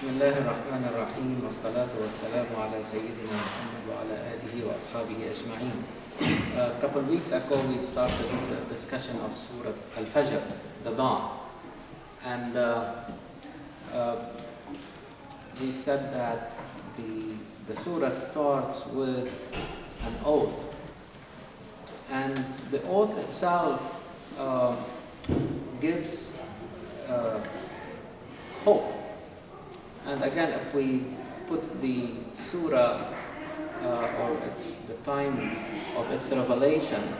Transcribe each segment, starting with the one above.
بسم الله الرحمن الرحيم والصلاة والسلام على سيدنا محمد وعلى آله وأصحابه أجمعين. A couple of weeks ago we started the discussion of Surah Al-Fajr, the dawn. And we said that the surah starts with an oath. And the oath itself gives hope. And again, if we put the surah or the time of its revelation,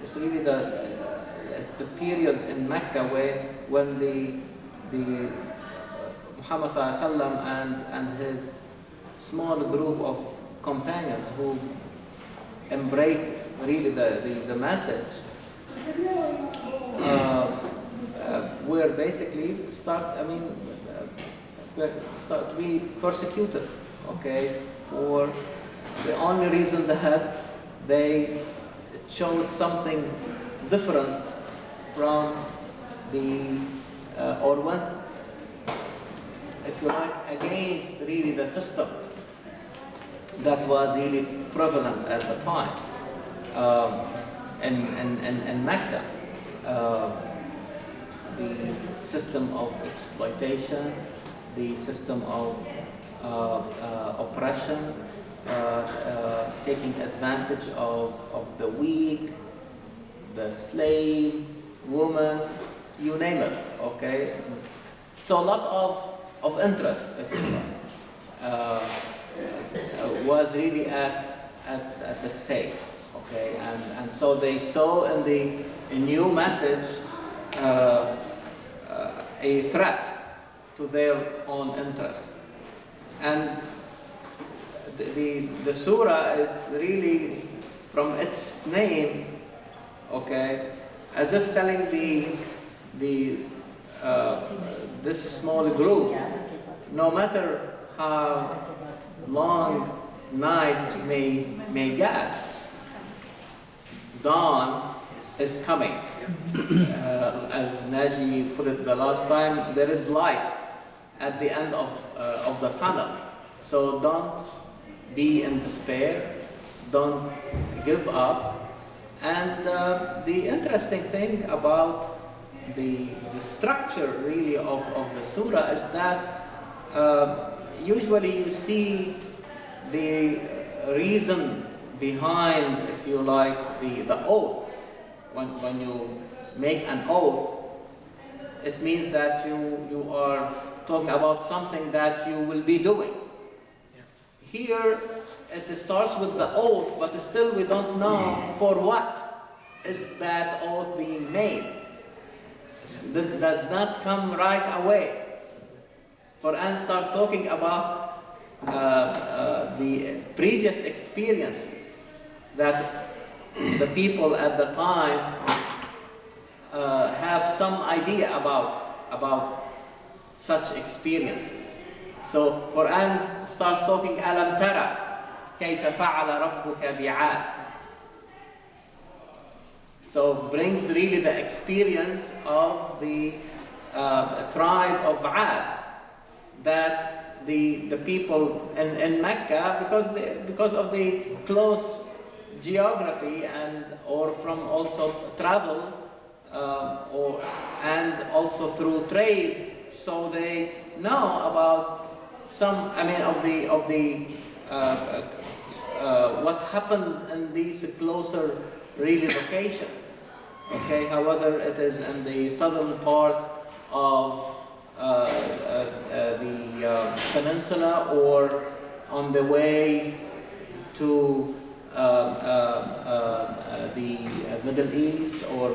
it's really the period in Mecca when the Muhammad sallallahu and his small group of companions who embraced really the message were basically start to be persecuted, for the only reason that they chose something different from or went, if you like, against really the system that was really prevalent at the time in Mecca. The system of exploitation, the system of oppression, taking advantage of the weak, the slave, woman, you name it, So a lot of interest, if you like, was really at the stake, and so they saw in the new message a threat to their own interest. And the surah is really, from its name, as if telling this small group, no matter how long night may get, dawn is coming. As Naji put it the last time, there is light at the end of the tunnel. So don't be in despair, don't give up. And the interesting thing about the structure really of the surah is that usually you see the reason behind, if you like, the oath. When you make an oath, it means that you are talking about something that you will be doing. Here it starts with the oath, but still we don't know for what is that oath being made. That does not come right away. Quran starts talking about the previous experiences that the people at the time have some idea about such experiences. So Quran starts talking, Alam tara kayfa fa'ala rabbuka bi'ad. So brings really the experience of the tribe of Ad, that the people in Mecca, because of the close geography or from also travel and also through trade, so they know about some of the what happened in these closer really locations. However, it is in the southern part of the peninsula, or on the way to the Middle East, or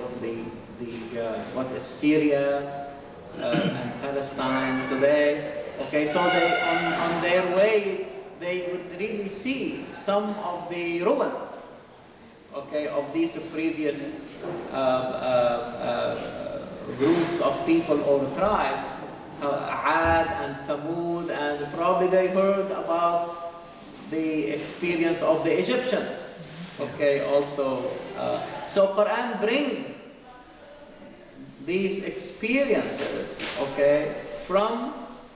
what is Syria and Palestine today. So they on their way they would really see some of the ruins, of these previous groups of people or tribes, Ad and Thamud, and probably they heard about the experience of the Egyptians. Also, so Quran bring these experiences, from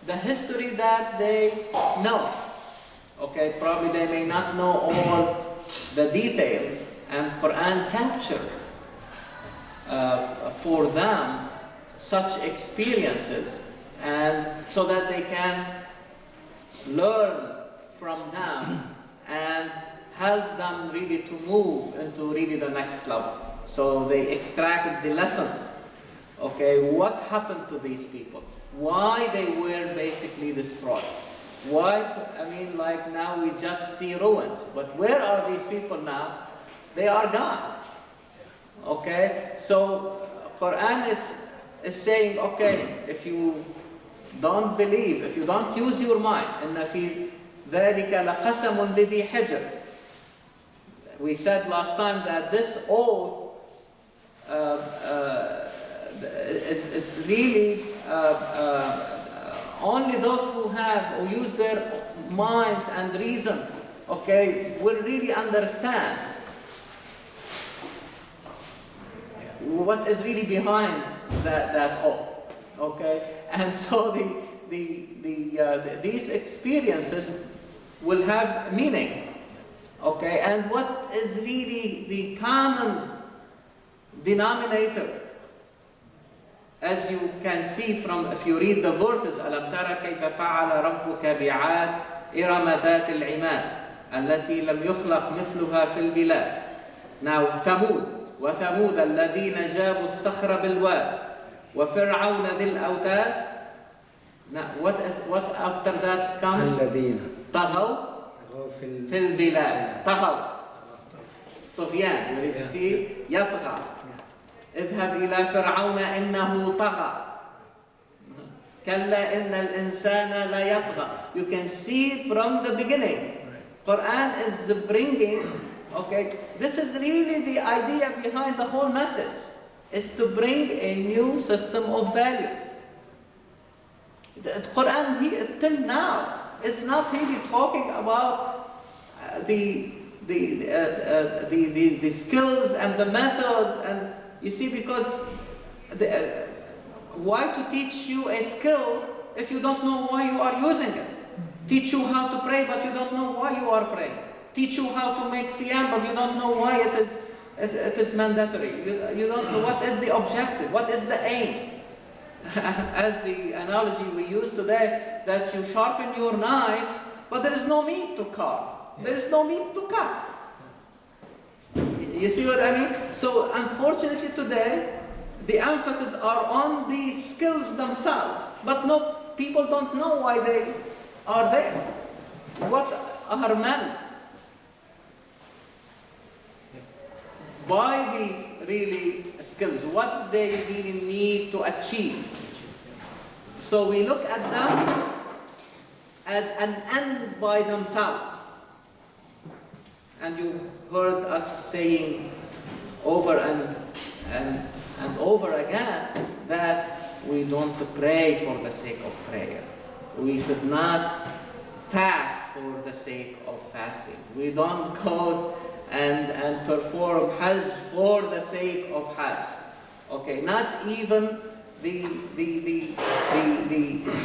the history that they know. Okay, probably they may not know all the details, and Quran captures for them such experiences, and so that they can learn from them and help them really to move into really the next level. So they extracted the lessons. Okay, what happened to these people? Why they were basically destroyed? Why? I mean, like now we just see ruins, but where are these people now? They are gone. Okay, so Quran is saying, okay, if you don't believe, if you don't use your mind, إن في ذلك لقسم لذي حجر. We said last time that this oath is really only those who use their minds and reason, okay, will really understand what is really behind that oath, okay. And so these experiences will have meaning, okay. And what is really the common denominator, as you can see from, if you read the verses, أَلَمْ تَرَ كَيْفَ فَعَلَ رَبُّكَ بِعَادٍ إِرَمَ ذَاتِ الْعِمَادِ التي لم يخلق مثلها في البلاد. Now ثمود وثمود الذين جابوا الصخر بالواد وفرعون ذي الأوتاد. Now what after that comes? الذين طغوا في البلاد. طغوا طغيان, you see, يطغى. اذهب إلى فرعون إنه طغى كلا إن الإنسان لا يطغى. You can see it from the beginning. Quran is bringing, okay, this is really the idea behind the whole message, is to bring a new system of values. The Quran till now is not really talking about the skills and the methods, and you see, because why to teach you a skill if you don't know why you are using it? Teach you how to pray, but you don't know why you are praying. Teach you how to make siyam, but you don't know why it is mandatory. You don't know what is the objective, what is the aim. As the analogy we use today, that you sharpen your knives, but there is no meat to carve. There is no meat to cut. You see what I mean? So unfortunately today, the emphasis are on the skills themselves, but people don't know why they are there. What are men by these really skills? What they really need to achieve? So we look at them as an end by themselves. And you heard us saying over and over again that we don't pray for the sake of prayer. We should not fast for the sake of fasting. We don't go and perform Hajj for the sake of Hajj. Okay, not even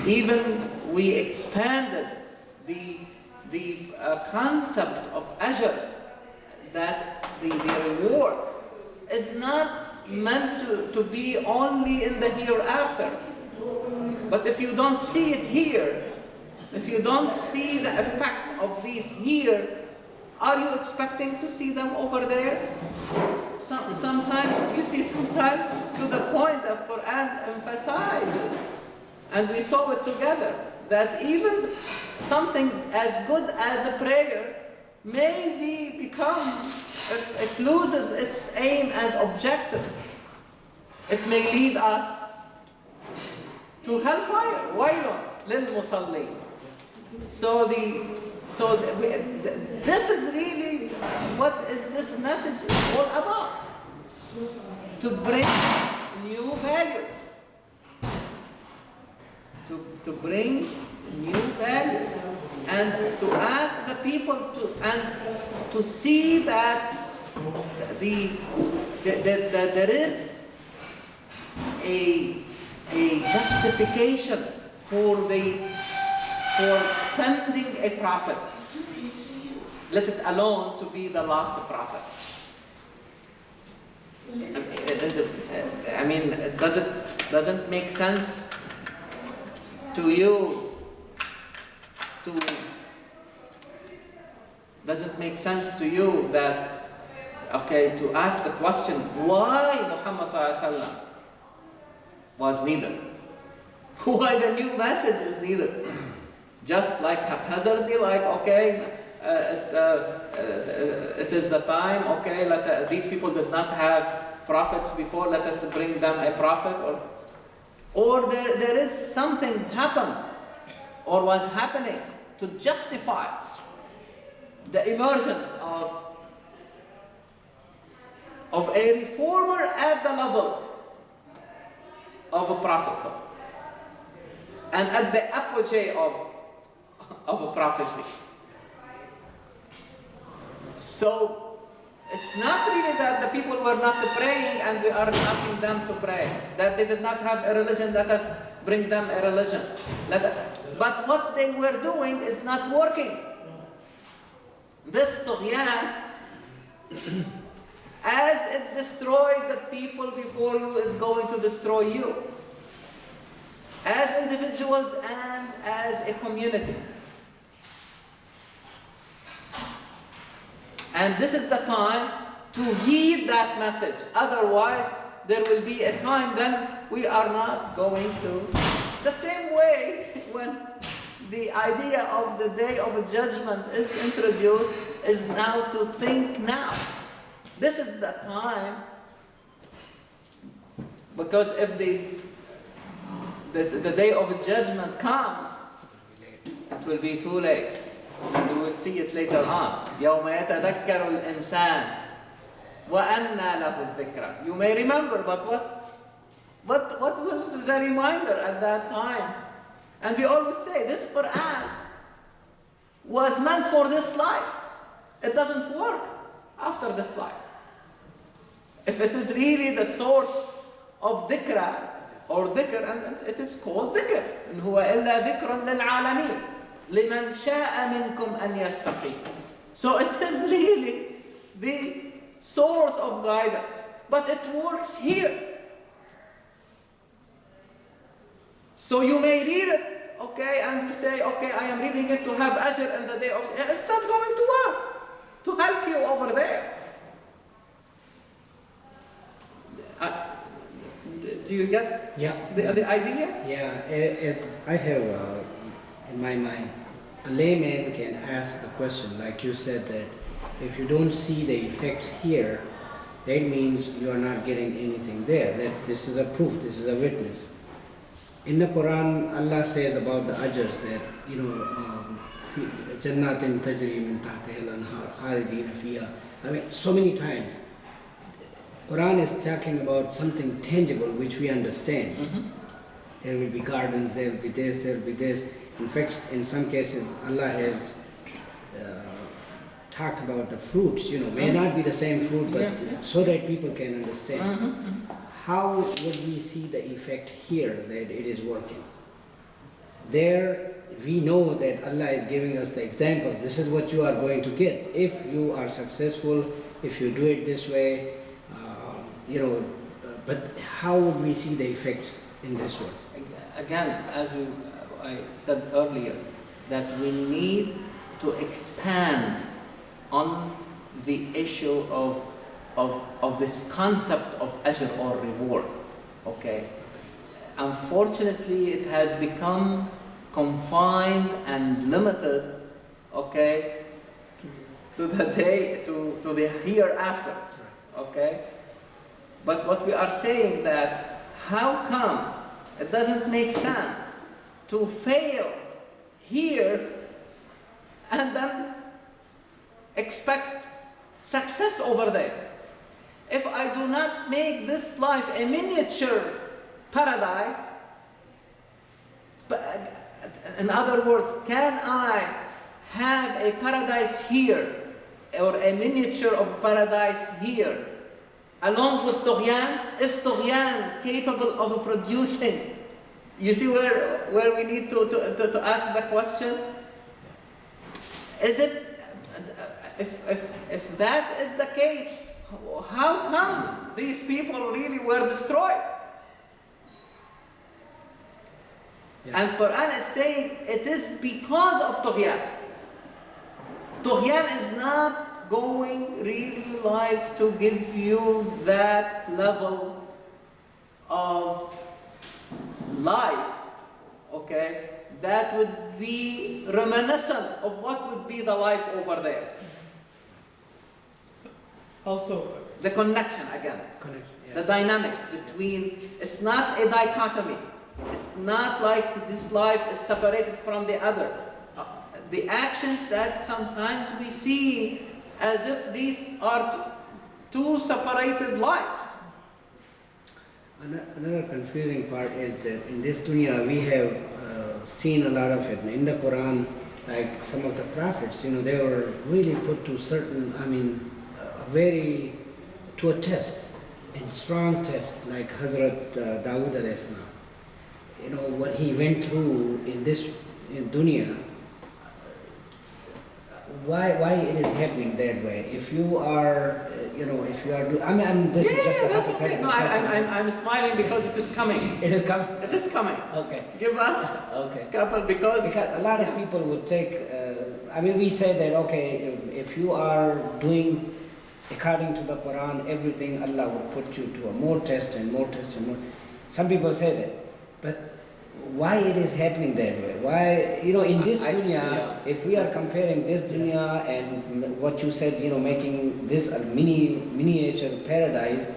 even we expanded the concept of ajr, that the reward is not meant to be only in the hereafter. But if you don't see it here, if you don't see the effect of these here, are you expecting to see them over there? Sometimes, you see, sometimes to the point that Quran emphasizes, and we saw it together, that even something as good as a prayer may become, if it loses its aim and objective, it may lead us to hellfire. Waylun lil musallin. So this is really what is this message is all about. To bring new values. To bring new values. And to ask the people to see that there is a justification for sending a prophet, let it alone to be the last prophet. I mean, doesn't make sense to you doesn't make sense to you that, okay, to ask the question why Muhammad ﷺ was needed, why the new message is needed, just like haphazardly, like, okay, it is the time, okay, these people did not have prophets before, let us bring them a prophet, or there is something happened or was happening to justify the emergence of a reformer at the level of a prophethood and at the apogee of a prophecy. So it's not really that the people were not praying and we are asking them to pray, that they did not have a religion, let us bring them a religion. But what they were doing is not working. This tughyan, as it destroyed the people before you, is going to destroy you, as individuals and as a community. And this is the time to heed that message. Otherwise, there will be a time then we are not going to. The same way when the idea of the day of judgment is introduced, is now to think now. This is the time, because if the day of judgment comes, it will be too late. And we will see it later on. يوم يتذكر الإنسان وأنى له الذكرى. You may remember, but what will be the reminder at that time? And we always say this Quran was meant for this life. It doesn't work after this life. If it is really the source of dhikra or dhikr, and it is called dhikr. إن هو إلا ذكر للعالمين لمن شاء منكم أن يستقيم. So it is really the source of guidance, but it works here. So you may read it, okay, and you say, okay, I am reading it to have ajr in the day of. It's not going to work to help you over there. Do you get the idea? Yeah, as I have in my mind, a layman can ask a question, like you said, that if you don't see the effects here, that means you are not getting anything there, that this is a proof, this is a witness. In the Quran, Allah says about the ajrs that, Jannatin tajri min tahtiha al-anhar khalidina fiha. I mean, so many times. Quran is talking about something tangible which we understand. Mm-hmm. There will be gardens, there will be this, there will be this. In fact, in some cases, Allah has talked about the fruits, may not be the same fruit, but so that people can understand. Mm-hmm. How would we see the effect here that it is working? There, we know that Allah is giving us the example. This is what you are going to get. If you are successful, if you do it this way, but how would we see the effects in this one? Again, as I said earlier, that we need to expand on the issue of this concept of ajr or reward. Okay, unfortunately, it has become confined and limited. Okay, to the day, to the hereafter. Okay, but what we are saying that how come it doesn't make sense to fail here and then expect success over there? If I do not make this life a miniature paradise, in other words, can I have a paradise here or a miniature of paradise here along with tughyan? Is tughyan capable of producing You see where we need to ask the question? Is it, if that is the case, how come these people really were destroyed? Yeah. And Quran is saying it is because of Tughyan. Tughyan is not going really like to give you that level of life, okay, that would be reminiscent of what would be the life over there. Also, The connection again, Connection, the dynamics between, it's not a dichotomy. It's not like this life is separated from the other. The actions that sometimes we see as if these are two separated lives. Another confusing part is that in this dunya we have seen a lot of it. In the Quran, like some of the prophets, they were really put to certain, to a test, a strong test, like Hazrat Dawood alayhi salam. What he went through in dunya, why it is happening that way? If you are, this is just a hypothetical No, question. I'm smiling because it is coming. It is coming. It is coming. Okay. Give us Okay. couple because Because a lot of people would take, we say that, okay, if you are doing according to the Quran, everything, Allah would put you to a more test and more test and more. Some people say that. But why it is happening that way? Why, in this dunya, if we are comparing this dunya and what you said, making this a miniature paradise,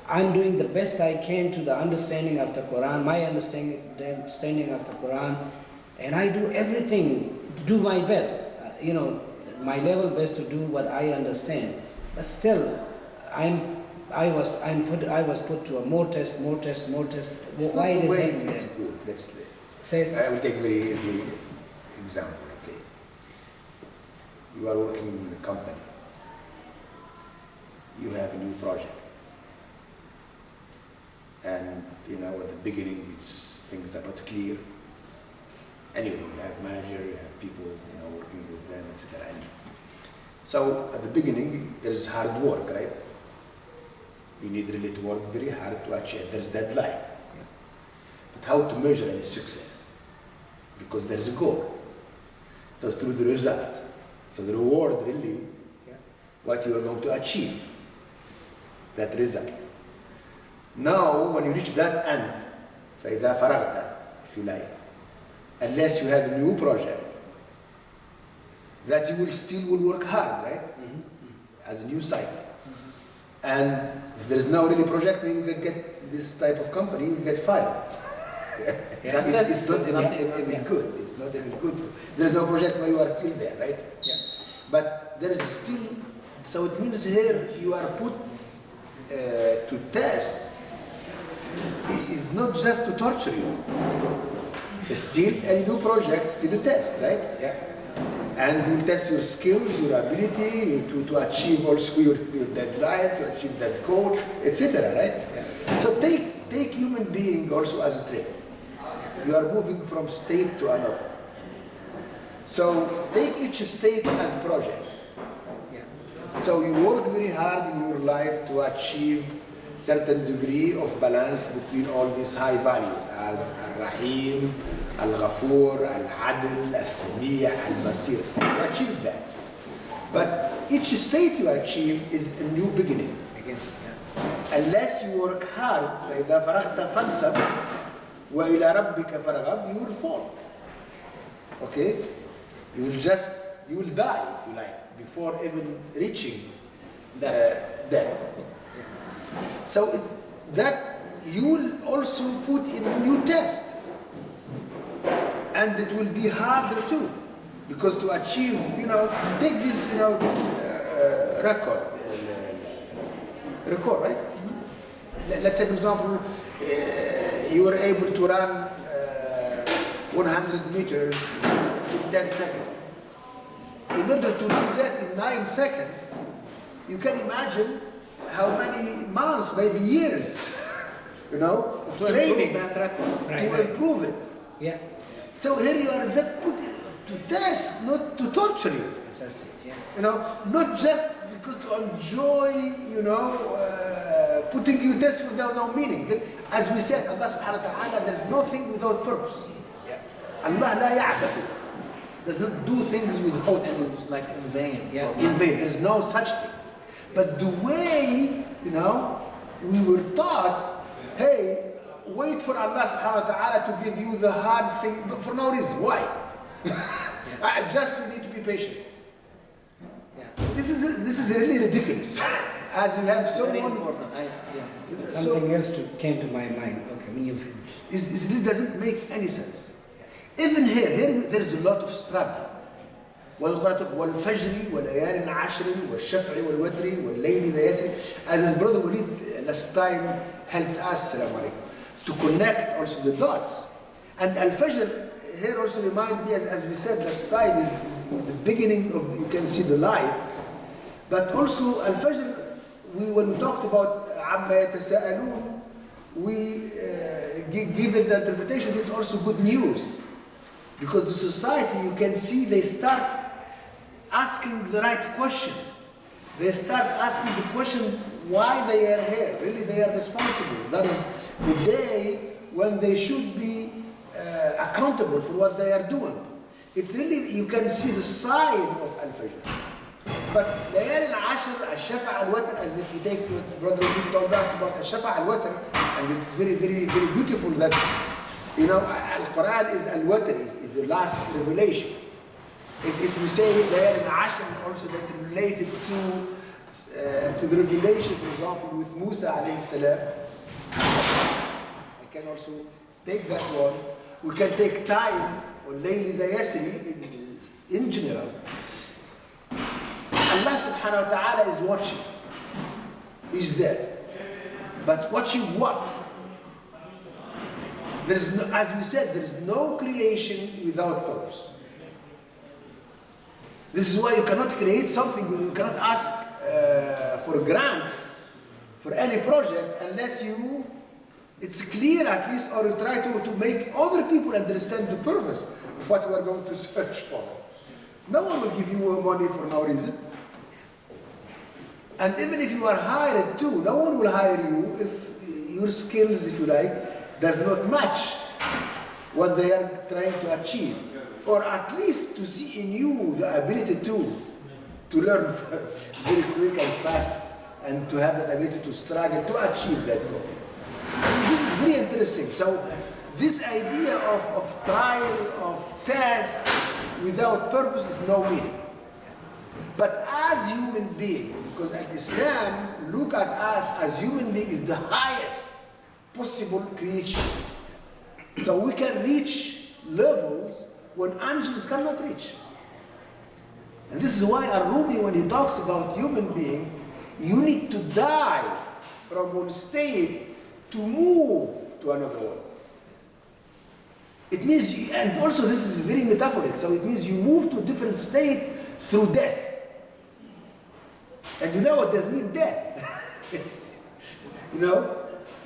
I'm doing the best I can to the understanding of the Quran, my understanding of the Quran, and I do everything, do my best, my level best to do what I understand. But still, I was put to a more test. It's Why not it the is way happening? it's good. Let's Say I will take a very easy example, okay? You are working in a company. You have a new project. And, at the beginning, things are not clear. Anyway, you have manager, you have people, working with them, etc. So, at the beginning, there is hard work, right? You need really to work very hard to achieve. There's deadline. But how to measure any success? Because there is a goal. So through the result. So the reward really, what you are going to achieve. That result. Now, when you reach that end, فَإِذَا فَرَغْتَ, if you like, unless you have a new project, that you will still work hard, right? As a new cycle. And if there is no really project, you can get this type of company, you get fired. It's not even good. It's not even good. There is no project where you are still there, right? Yeah. But there is still, so it means here you are put to test. It is not just to torture you. It's still a new project, still a test, right? Yeah. And will test your skills, your ability to achieve also your deadline, to achieve that goal, etc. Right? Yeah. So take human being also as a train. You are moving from state to another. So take each state as project. Yeah. So you work very hard in your life to achieve certain degree of balance between all these high values as Al-Rahim, Al-Ghafur, Al-Adl, Al-Sami', Al-Basir. You achieve that. But each state you achieve is a new beginning. Again, yeah. Unless you work hard, فَإِذَا فَرَغْتَ فَانْصَبْ وَإِلَى رَبِّكَ فَارْغَب, you will fall. Okay? You will die, if you like, before even reaching death. So it's that you will also put in a new test. And it will be harder too. Because to achieve, take this, record. Record, right? Let's say, for example, you were able to run 100 meters in 10 seconds. In order to do that in 9 seconds, you can imagine how many months, maybe years, you know, of To training improve that record. Right, to right. improve it. Yeah. So here you are that put to test, not to torture you. Yeah. You know, not just because to enjoy, you know, putting you test without no meaning. As we said, Allah subhanahu wa ta'ala, there's nothing without purpose. Yeah. Allah la ya'bathu. Doesn't do things without And purpose. it's like in vain. Yeah. In vain. There's no such thing. But the way, you know, we were taught, hey, wait for Allah subhanahu wa ta'ala to give you the hard thing for no reason. Why? Just you need to be patient. Yeah. This is really ridiculous. As you have Very someone, important. Something else came to my mind. Okay, when you finish. it really doesn't make any sense. Even here there is a lot of struggle. والفجر وليال عشر والشفع والوتر والليل إذا يسري. As his brother Walid last time helped us, to connect also the dots. And Al-Fajr here also remind me, as we said last time, is the beginning of, you can see the light. But also Al-Fajr, when we talked about عَمَّا يَتَسَاءَلُونَ, we give it the interpretation, this is also good news. Because the society, you can see they start asking the right question. They start asking the question why they are here. Really, they are responsible. That is the day when they should be accountable for what they are doing. It's really, you can see the side of Al-Fajr. But Layal al-Ashr, al-Shafa' al-Watr, as if you take what Brother Walid told us about al-Shafa' al-Watr, and it's very, very, very beautiful that, you know, Al-Quran is al-Watr, is the last revelation. If you say Layal al-Ashr, also that related to the revelation, for example, with Musa alayhi salam, I can also take that one. We can take time, or Layli the Yasri, in general. Allah subhanahu wa ta'ala is watching. Is there. But watching what? There is no, as we said, there is no creation without purpose. This is why you cannot create something, you cannot ask for grants for any project unless it's clear at least, or you try to make other people understand the purpose of what we are going to search for. No one will give you money for no reason. And even if you are hired too, no one will hire you if your skills, if you like, does not match what they are trying to achieve. Or at least to see in you the ability to learn very quick and fast, and to have that ability to struggle to achieve that goal. I mean, this is very interesting. So this idea of trial, of test without purpose is no meaning. But as human beings, because at Islam, look at us as human beings is the highest possible creation. So we can reach levels when angels cannot reach. And this is why Ar-Rumi, when he talks about human being, you need to die from one state to move to another one. It means, and also this is very metaphoric, so it means you move to a different state through death. And you know what does mean death? You know?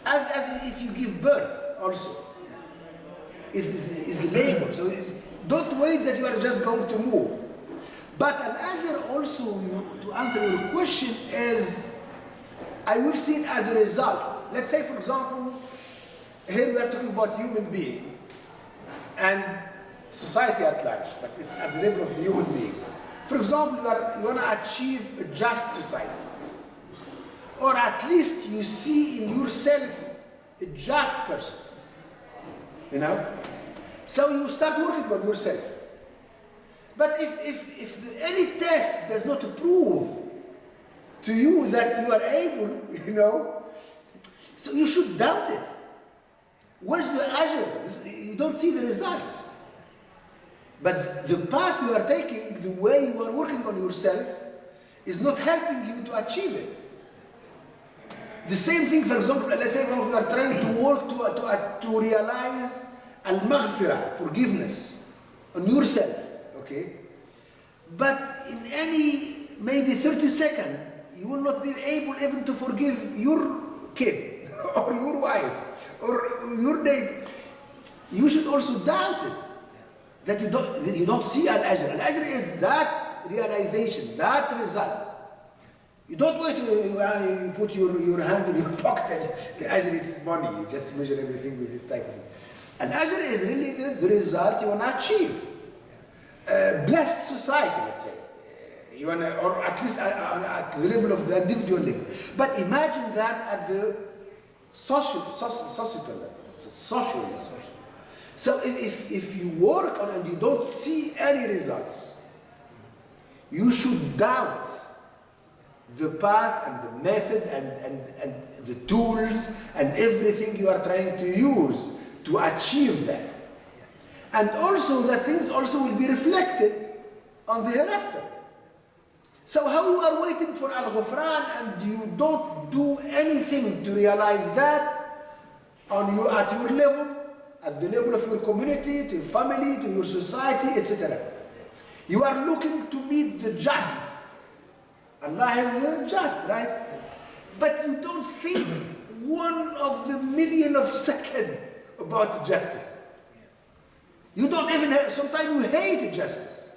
As if you give birth also. Is labor. So don't wait that you are just going to move. But Al-Ajr also, to answer your question, is I will see it as a result. Let's say, for example, here we are talking about human being and society at large, but it's at the level of the human being. For example, you want to achieve a just society. Or at least you see in yourself a just person. You know? So you start working on yourself. But if any test does not prove to you that you are able, you know, so you should doubt it. Where's the ajr? You don't see the results. But the path you are taking, the way you are working on yourself, is not helping you to achieve it. The same thing, for example, let's say we are trying to work to realize al-maghfirah, forgiveness, on yourself, okay? But in any, maybe 30 seconds, you will not be able even to forgive your kid or your wife. wife or your name, you should also doubt it. That you don't see al-ajr. Al-ajr is that realization, that result. You don't wait to you put your hand in your pocket. The ajr is money. You just measure everything with this type of thing. Al-ajr is really the result you want to achieve. Blessed society, let's say. You want to, or at least at the level of the individual level. But imagine that at the societal level, social level. So if you work on and you don't see any results, you should doubt the path and the method and the tools and everything you are trying to use to achieve that. And also that things also will be reflected on the hereafter. So how you are waiting for Al-Ghufran and you don't do anything to realize that at your level, at the level of your community, to your family, to your society, etc. You are looking to meet the just. Allah is the just, right? But you don't think one of the million of second about justice. You don't even have, sometimes you hate justice.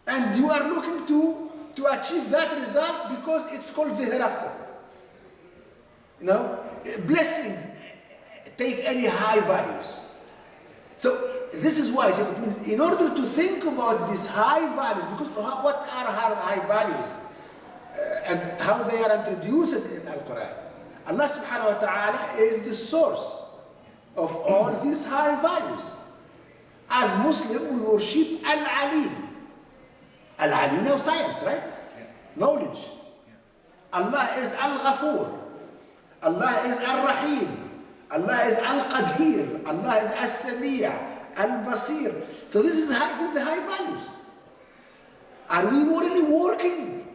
And you are looking to achieve that result because it's called the hereafter. You know, blessings take any high values. So this is why it means in order to think about these high values, because what are high values and how they are introduced in Al-Quran. Allah subhanahu wa ta'ala is the source of all these high values. As Muslim, we worship Al-Alim. Al-Alim, now science, right? Knowledge. Allah is Al-Ghafur. Allah is Al-Rahim. Allah is Al-Qadir. Allah is Al-Sami', Al-Basir. So this is the high values. Are we really working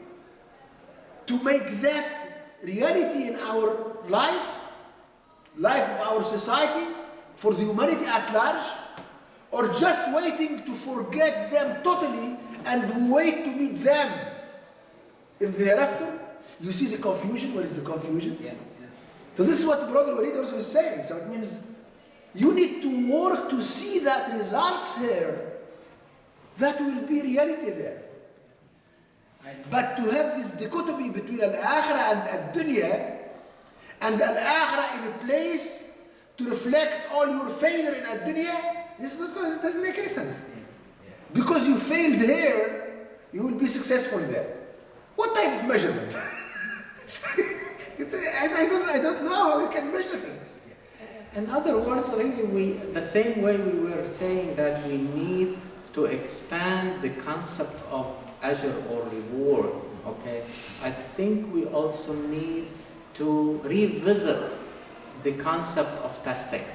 to make that reality in our life of our society, for the humanity at large? Or just waiting to forget them totally and wait to meet them in the hereafter? You see the confusion? What is the confusion? Yeah. So this is what Brother Walid also is saying. So it means you need to work to see that results here. That will be reality there. But to have this dichotomy between Al-Akhirah and Al-Dunya, and Al-Akhirah in a place to reflect all your failure in Al-Dunya, this is not good. It doesn't make any sense. Because you failed here, you will be successful there. What type of measurement? I don't know how you can measure things. In other words, really, the same way we were saying that we need to expand the concept of ajr or reward, okay? I think we also need to revisit the concept of testing.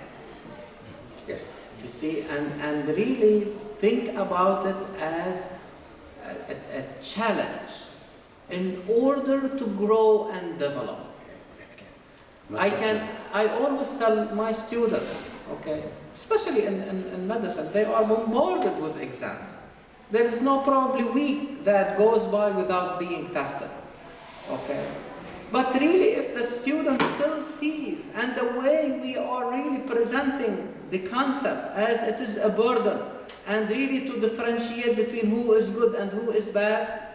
Yes. You see, and really think about it as a challenge in order to grow and develop. Exactly. I always tell my students, okay, especially in medicine, they are bombarded with exams. There is no probably week that goes by without being tested, okay? But really, if the student still sees, and the way we are really presenting the concept as it is a burden, and really to differentiate between who is good and who is bad,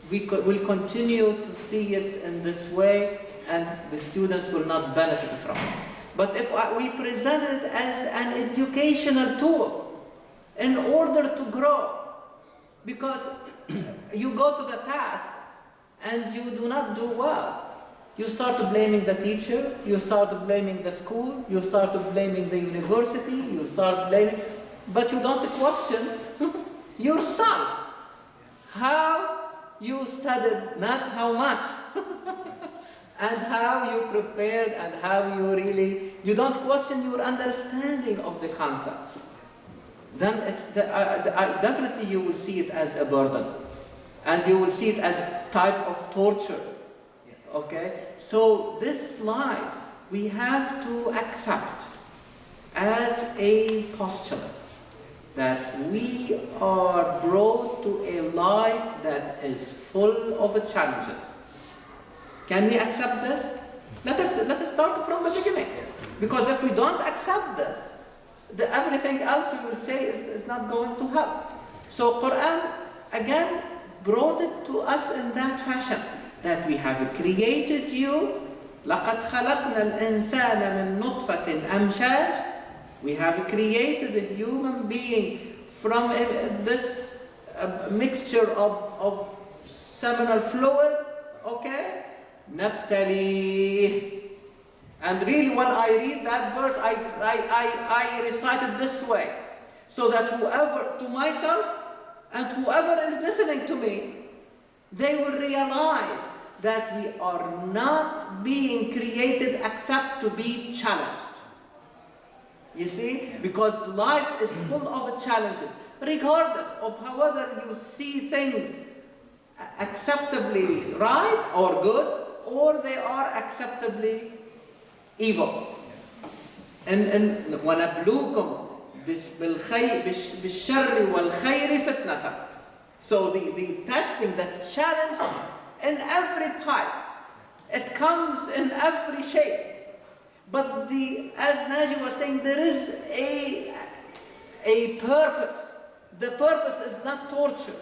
we will continue to see it in this way, and the students will not benefit from it. But if we present it as an educational tool in order to grow, because you go to the task and you do not do well, you start blaming the teacher, you start blaming the school, you start blaming the university, you start blaming, but you don't question yourself. How you studied, not how much. And how you prepared, and how you don't question your understanding of the concepts. Then definitely you will see it as a burden. And you will see it as a type of torture. Okay? So this life, we have to accept as a postulate that we are brought to a life that is full of challenges. Can we accept this? Let us start from the beginning. Because if we don't accept this, everything else we will say is not going to help. So Quran again brought it to us in that fashion, that we have created you. لَقَدْ خَلَقْنَا الْإِنسَانَ مِن نُطْفَةٍ أَمْشَاجٍ. We have created a human being from this mixture of seminal fluid, okay? نَبْتَلِيهِ. And really when I read that verse, I recite it this way, so that whoever, to myself, and whoever is listening to me, they will realize that we are not being created except to be challenged. You see? Because life is full of challenges. Regardless of however you see things acceptably right or good, or they are acceptably evil. And وَنَبْلُوكُمْ بِالشَّرِّ وَالْخَيْرِ فِتْنَةً. So the testing, the challenge in every type, it comes in every shape. But as Naji was saying, there is a purpose. The purpose is not torture.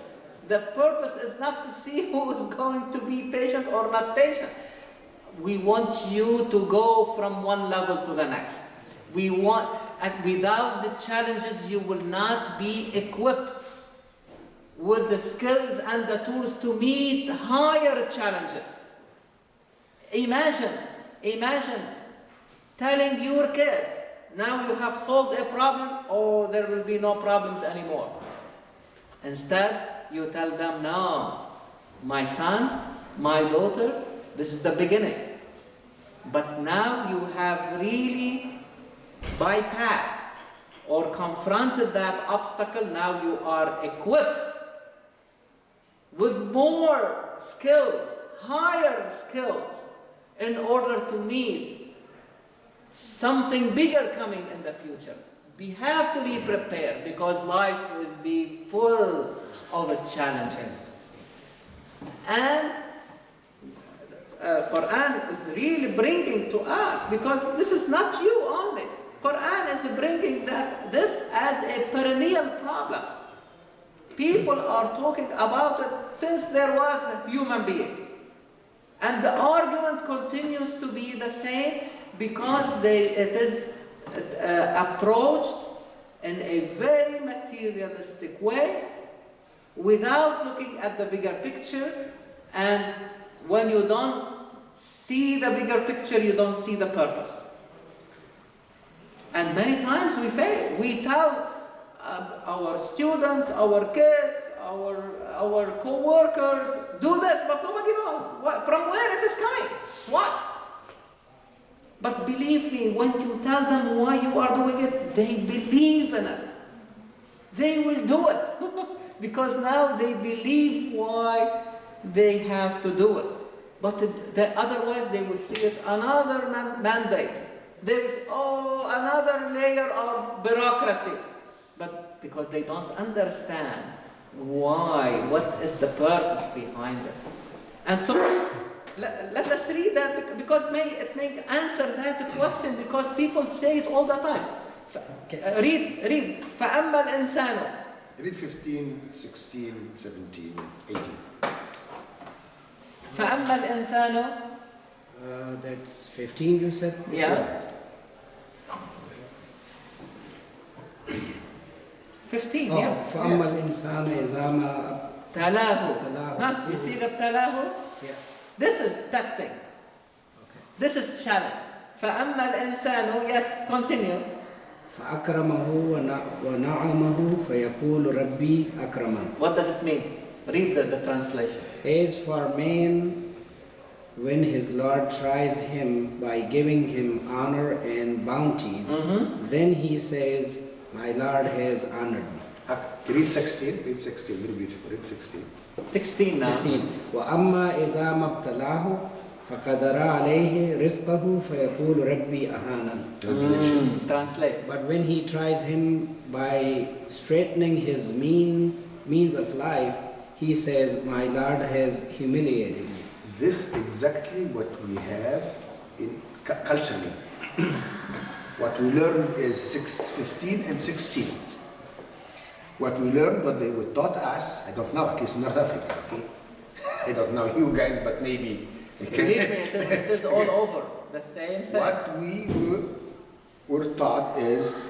The purpose is not to see who is going to be patient or not patient. We want you to go from one level to the next. We want, without the challenges, you will not be equipped with the skills and the tools to meet higher challenges. Imagine telling your kids, now you have solved a problem, or there will be no problems anymore. Instead, you tell them, no, my son, my daughter, this is the beginning. But now you have really bypassed or confronted that obstacle. Now you are equipped with more skills, higher skills, in order to meet something bigger coming in the future. We have to be prepared, because life will be full of challenges. And Quran is really bringing to us, because this is not you only. Quran is bringing this as a perennial problem. People are talking about it since there was a human being. And the argument continues to be the same, because it is approached in a very materialistic way, without looking at the bigger picture. And when you don't see the bigger picture, you don't see the purpose. And many times we fail. We tell our students, our kids, our co-workers, do this, but nobody knows from where it is coming. What? But believe me, when you tell them why you are doing it, they believe in it. They will do it. Because now they believe why they have to do it. But otherwise they will see it another mandate. There is another layer of bureaucracy. But because they don't understand why, what is the purpose behind it. And so let us read that, because it may answer that question, because people say it all the time. Read. فَأَمَّا الْإِنسَانُ. Read 15, 16, 17, 18. فَأَمَّا الْإِنسَانُ. That's 15 you said? Yeah. 15, yeah. فَأَمَّا الْإِنسَانُ إِذَا مَا تَلَاهُ. You see the تَلَاهُ? Yeah. This is testing. Okay. This is challenge. فَأَمَّا الْإِنسَانُ. Yes, continue. فَأَكْرَمَهُ وَنَعَمَهُ فَيَقُولُ رَبِّي أَكْرَمَنِ. What does it mean? Read the translation. As for man, when his Lord tries him by giving him honor and bounties, then he says, my Lord has honored me. Read 16. Read 16. Very beautiful. Read 16. 16 now. 16. وَأَمَّا إِذَا مَبْتَلَاهُ فَقَدَرَ عَلَيْهِ رِزْقَهُ فَيَقُولُ رَبِّي أَهَانَنِ. Translation. Translate. But when he tries him by straightening his means of life, he says, my Lord has humiliated me. This exactly what we have in culturally. What we learn is 15 and 16. What we learned, what they were taught us, I don't know, at least in North Africa, okay? I don't know you guys, but maybe you can. Believe me, it is all over. The same thing. What we were taught is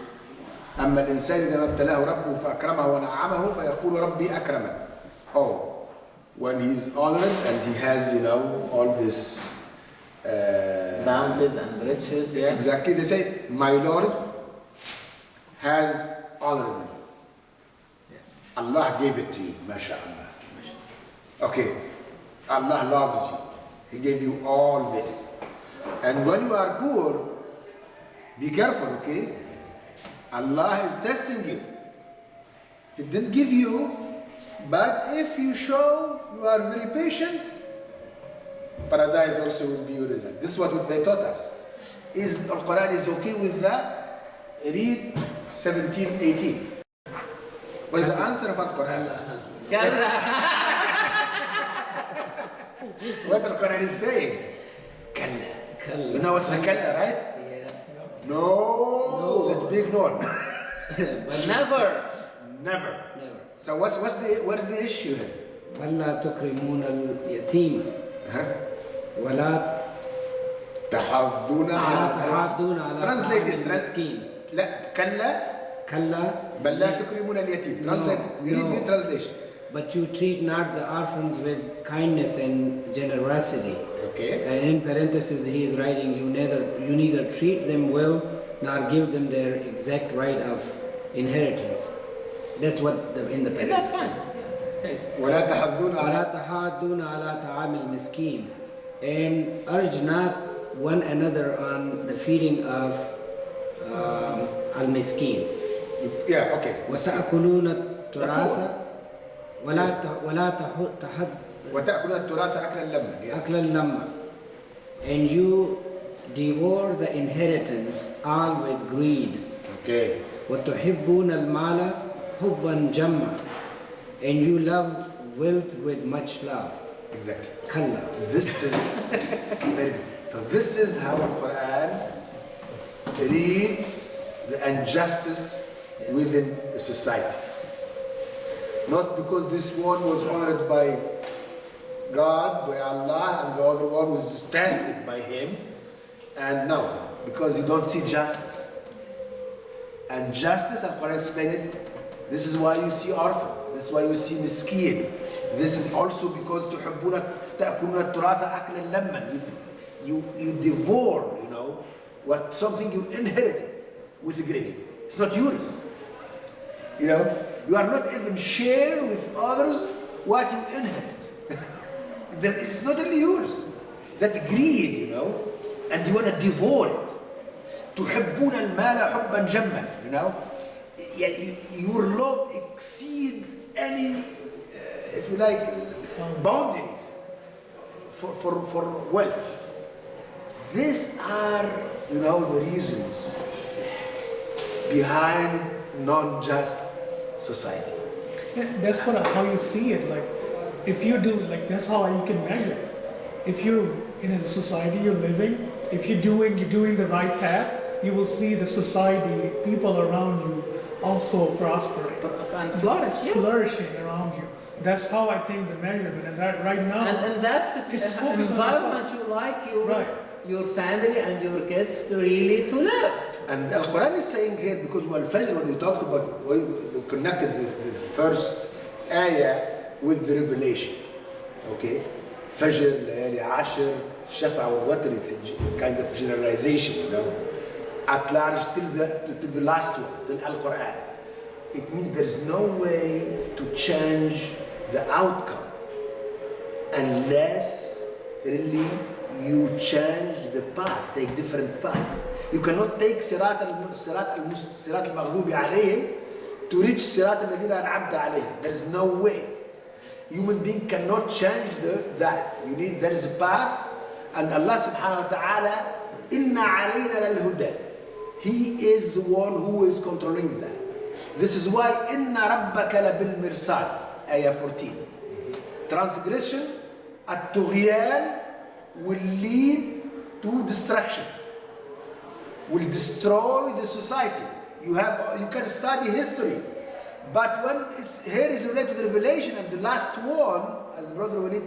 أما الإنسان إذا ما ابتلاه ربه فأكرمه ونعمه فيقول ربي أكرمن. Oh, when he's honored and he has, you know, all this bounties and riches, yeah. Exactly, they say, my Lord has honored me. Allah gave it to you, mashallah. Okay, Allah loves you. He gave you all this. And when you are poor, be careful, okay? Allah is testing you. He didn't give you, but if you show you are very patient, paradise also will be your result. This is what they taught us. Is Al-Quran is okay with that? Read 17, 18. What is the answer of Al-Quran? What Al-Quran is saying? Kalla. You know what's the kalla, right? Yeah. No, that big no. Never. Never. Never. So what is the issue here? وَلَا تُكْرِمُونَ الْيَتِيمَ وَلَا تحافظون على Translated. المسكين. لا كلا كلا بل لا تكرمون اليتيم. Translate. We read the translation. But you treat not the orphans with kindness and generosity. Okay. And in parentheses he is writing, you neither treat them well nor give them their exact right of inheritance. That's what in the parentheses. That's fine. Okay. ولا تحضون ولا على تحاضون على طعام المسكين, and urge not one another on the feeding of al-miskin. Yeah, okay. وتأكلون التراث ولا تحد وتأكلون التراث أكلا لما. Yes. أكلا لما, and you devour the inheritance all with greed. Okay. وتحبون المال حبا جما, and you love wealth with much love. Exactly. كلا. This is very good. So this is how the Quran read the injustice within the society. Not because this one was honored by God, by Allah, and the other one was tested by him. And no, because you don't see justice. And justice, Al-Quran explained it, this is why you see orphan. This is why you see miskin. This is also because تأكلون التراث أكلا لما. You devour, you know, what something you inherited with greed. It's not yours. You know, you are not even share with others what you inherit. It's not really yours. That greed, you know, and you want to devour it. تحبون المال حبا جما, you know. Your love exceed any, if you like, boundaries for wealth. These are, you know, the reasons behind non-just society. Yeah, that's how you see it. Like, if you do, like, that's how you can measure. If you're in a society you're living, if you're doing the right path, you will see the society, people around you also prospering And flourish, yes. flourishing around you. That's how I think the measurement. And that right now, And that's Just an focus on environment you like Right. your family and your kids to really to live. And Al-Quran is saying here, because Al-Fajr, when we talked about, we connected the first ayah with the revelation. Okay? Fajr, Layali, Ashr, Shafa, or what is kind of generalization, you know, at large till the last one, till Al-Quran. It means there's no way to change the outcome unless really you change the path, take different path. You cannot take صراط المغضوب عليهم to reach صراط الذين أنعمت عليهم. There is no way. Human being cannot change that. There is a path, and Allah subhanahu wa ta'ala, إِنَّ عَلَيْنَا لَلْهُدَى. He is the one who is controlling that. This is why إِنَّ رَبَّكَ لَبِالْمِرْصَادِ, ayah 14. Transgression, الطغيان will lead to destruction. will destroy the society. You can study history, but when here is related to revelation, and the last one, as Brother Walid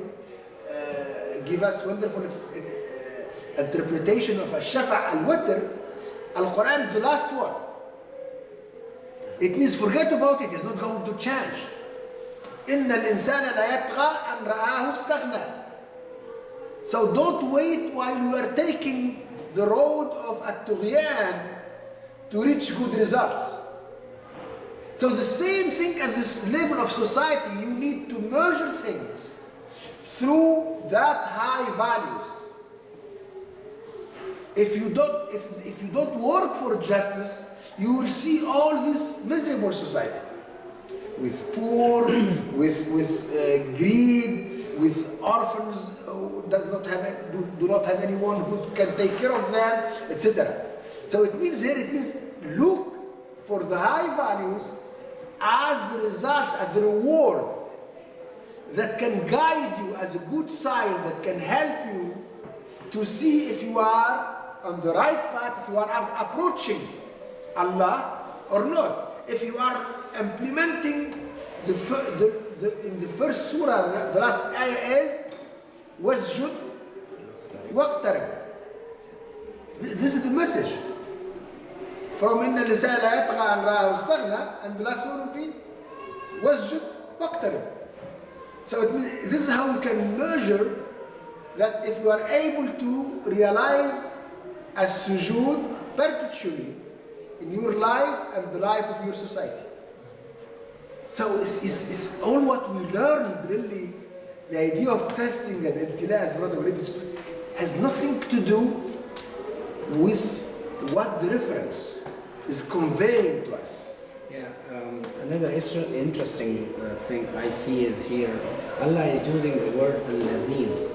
give us wonderful interpretation of al-shafa' al-witr, Al-Quran is the last one. It means forget about it, it's not going to change. إِنَّ الْإِنسَانَ لَا يَطْغَى أَنْ رَآهُ اسْتَغْنَى. So don't wait while you are taking the road of at-tughyan to reach good results. So the same thing at this level of society, you need to measure things through that high values. If you don't work for justice, you will see all this miserable society, with poor, with greed, with orphans who do not have anyone who can take care of them, etc. So it means look for the high values as the results, as the reward that can guide you as a good sign, that can help you to see if you are on the right path, if you are approaching Allah or not. If you are implementing in the first surah, the last ayah is wasjud waqtarib. This is the message. From inna al-insana la yatgha an ra'ahu istaghna, and the last one will be wasjud waqtarib. So this is how you can measure that if you are able to realize as sujood perpetually in your life and the life of your society. So it's all what we learn, really. The idea of testing and ibtila, as Brother Walid explained, has nothing to do with what the reference is conveying to us. Yeah, another interesting thing I see is here, Allah is using the word al-lazeen.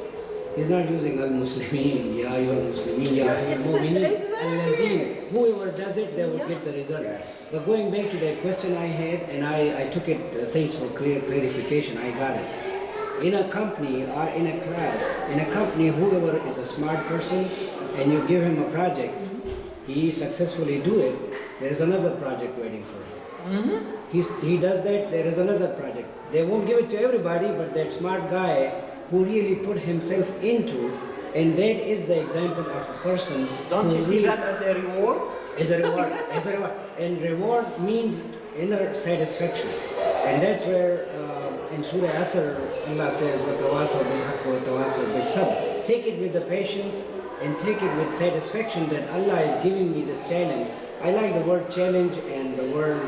He's not using al-Muslimin, ya al-Muslimin, ya al-Mu'minin. Al-lazeen. Whoever does it, they will get the result. Yes. But going back to that question I had, and I took it, thanks for clarification, I got it. In a company or in a class, in a company, whoever is a smart person and you give him a project, he successfully do it, there is another project waiting for him. He does that, there is another project. They won't give it to everybody, but that smart guy who really put himself into, and that is the example of a person. Don't you see that as a reward? As a reward, as a reward. And reward means inner satisfaction. And that's where in Surah Asr, Allah says, وَتَوَاسَوْا بِالْحَقِّ وَتَوَاسَوْا بِالصَّبْرِ. Take it with the patience and take it with satisfaction that Allah is giving me this challenge. I like the word challenge and the word,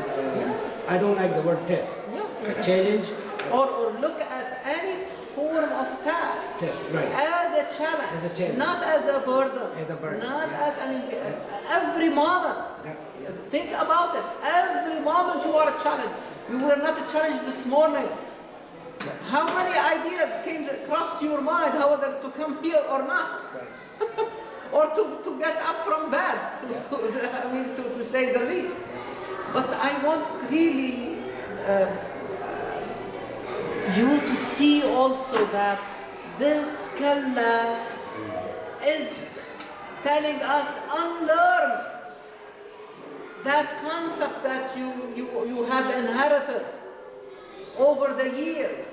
I don't like the word test. Yeah. Challenge. Or look at any form of task Right. as a challenge, As a challenge. not as a burden. As a burden, Not yeah. as, every moment. Yeah. Think about it. Every moment you are challenged. You were not challenged this morning. How many ideas came across your mind, however, to come here or not? Right. Or to get up from bed, to say the least. But I want really you to see also that this kalla is telling us unlearn that concept that you have inherited over the years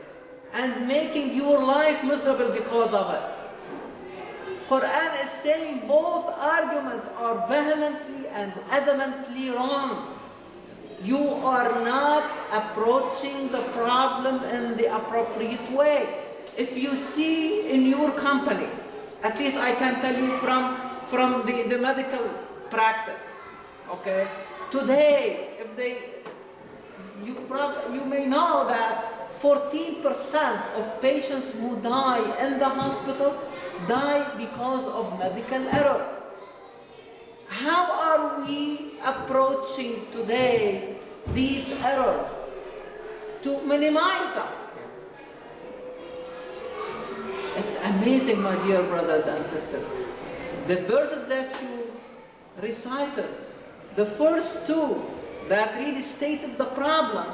and making your life miserable because of it. Quran is saying both arguments are vehemently and adamantly wrong. You are not approaching the problem in the appropriate way. If you see in your company, at least I can tell you from the medical practice, okay? Today, you may know that 14% of patients who die in the hospital die because of medical errors. How are we approaching today these errors to minimize them? It's amazing, my dear brothers and sisters. The verses that you recited, the first two that really stated the problem,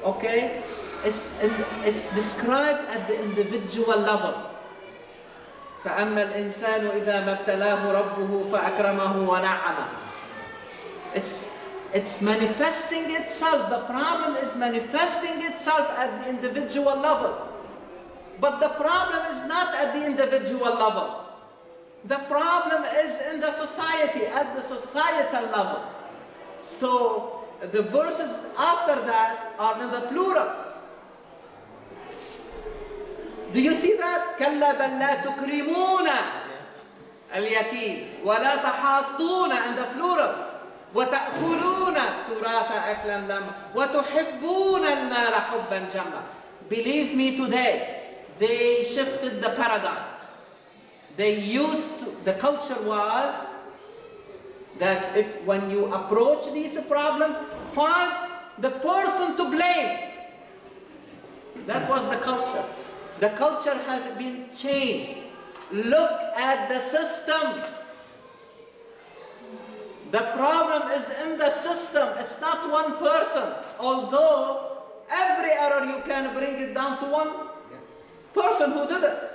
okay, it's described at the individual level. فأما الإنسان إذا ما ابتلاه ربه فأكرمه ونعمه. It's manifesting itself. The problem is manifesting itself at the individual level. But the problem is not at the individual level. The problem is in the society, at the societal level. So the verses after that are in the plural. Do you see that? كلا بل لا تكرمون اليتيم ولا تحاضون in the plural. وتأكلون التراث أكلا لما وتحبون المال حبا جما. Believe me, today they shifted the paradigm. The culture was that if when you approach these problems, find the person to blame. That was the culture. The culture has been changed. Look at the system. The problem is in the system. It's not one person. Although every error you can bring it down to one person who did it.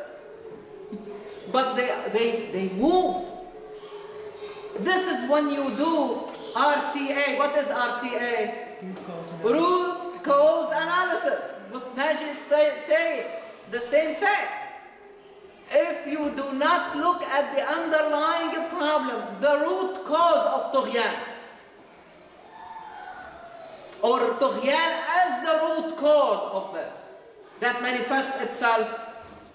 But they moved. This is when you do RCA. What is RCA? Root cause analysis. What Najee say, the same thing. If you do not look at the underlying problem, the root cause of طغيان, or طغيان as the root cause of this, that manifests itself,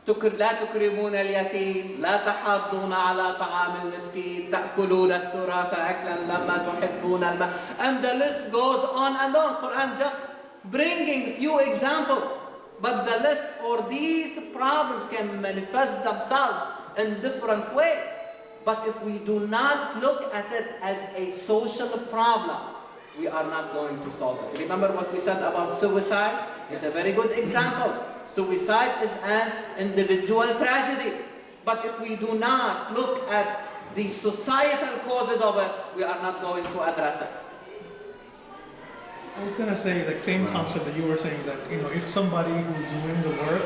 لا تكرمون اليتيم لا تحاضون على طعام المسكين تأكلون التراث أكلا لما تحبون الماء, and the list goes on and on. Quran just bringing few examples, but the list or these problems can manifest themselves in different ways. But if we do not look at it as a social problem, we are not going to solve it. Remember what we said about suicide? It's a very good example. Suicide is an individual tragedy. But if we do not look at the societal causes of it, we are not going to address it. I was going to say the same concept that you were saying, that, if somebody who's doing the work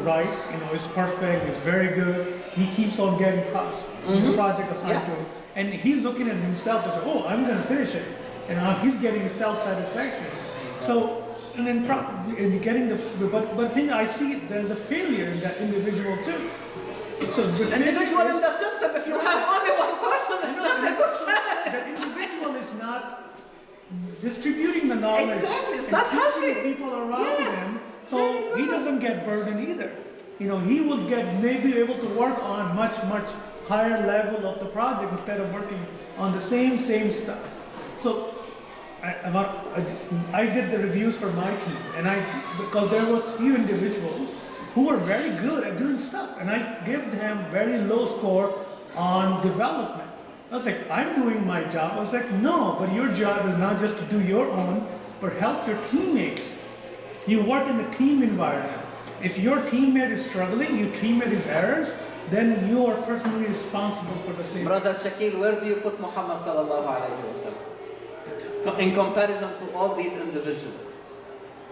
right, is perfect, is very good, he keeps on getting project assigned to him, and he's looking at himself and say, oh, I'm going to finish it, and he's getting self-satisfaction. So, and then getting but the thing I see, there's a failure in that individual too. So the individual in the system, if you have only one person, it's not a good thing. The individual is not distributing the knowledge. Exactly, it's not healthy. People around him, so he doesn't get burdened either. He will maybe able to work on much higher level of the project instead of working on the same stuff. So I did the reviews for my team, and because there was few individuals who were very good at doing stuff, and I gave them very low score on development. I was like, I'm doing my job. I was like, no, but your job is not just to do your own, but help your teammates. You work in a team environment. If your teammate is struggling, your teammate is errors, then you are personally responsible for the same. Brother Shakil, where do you put Muhammad sallallahu alayhi wa sallam in comparison to all these individuals?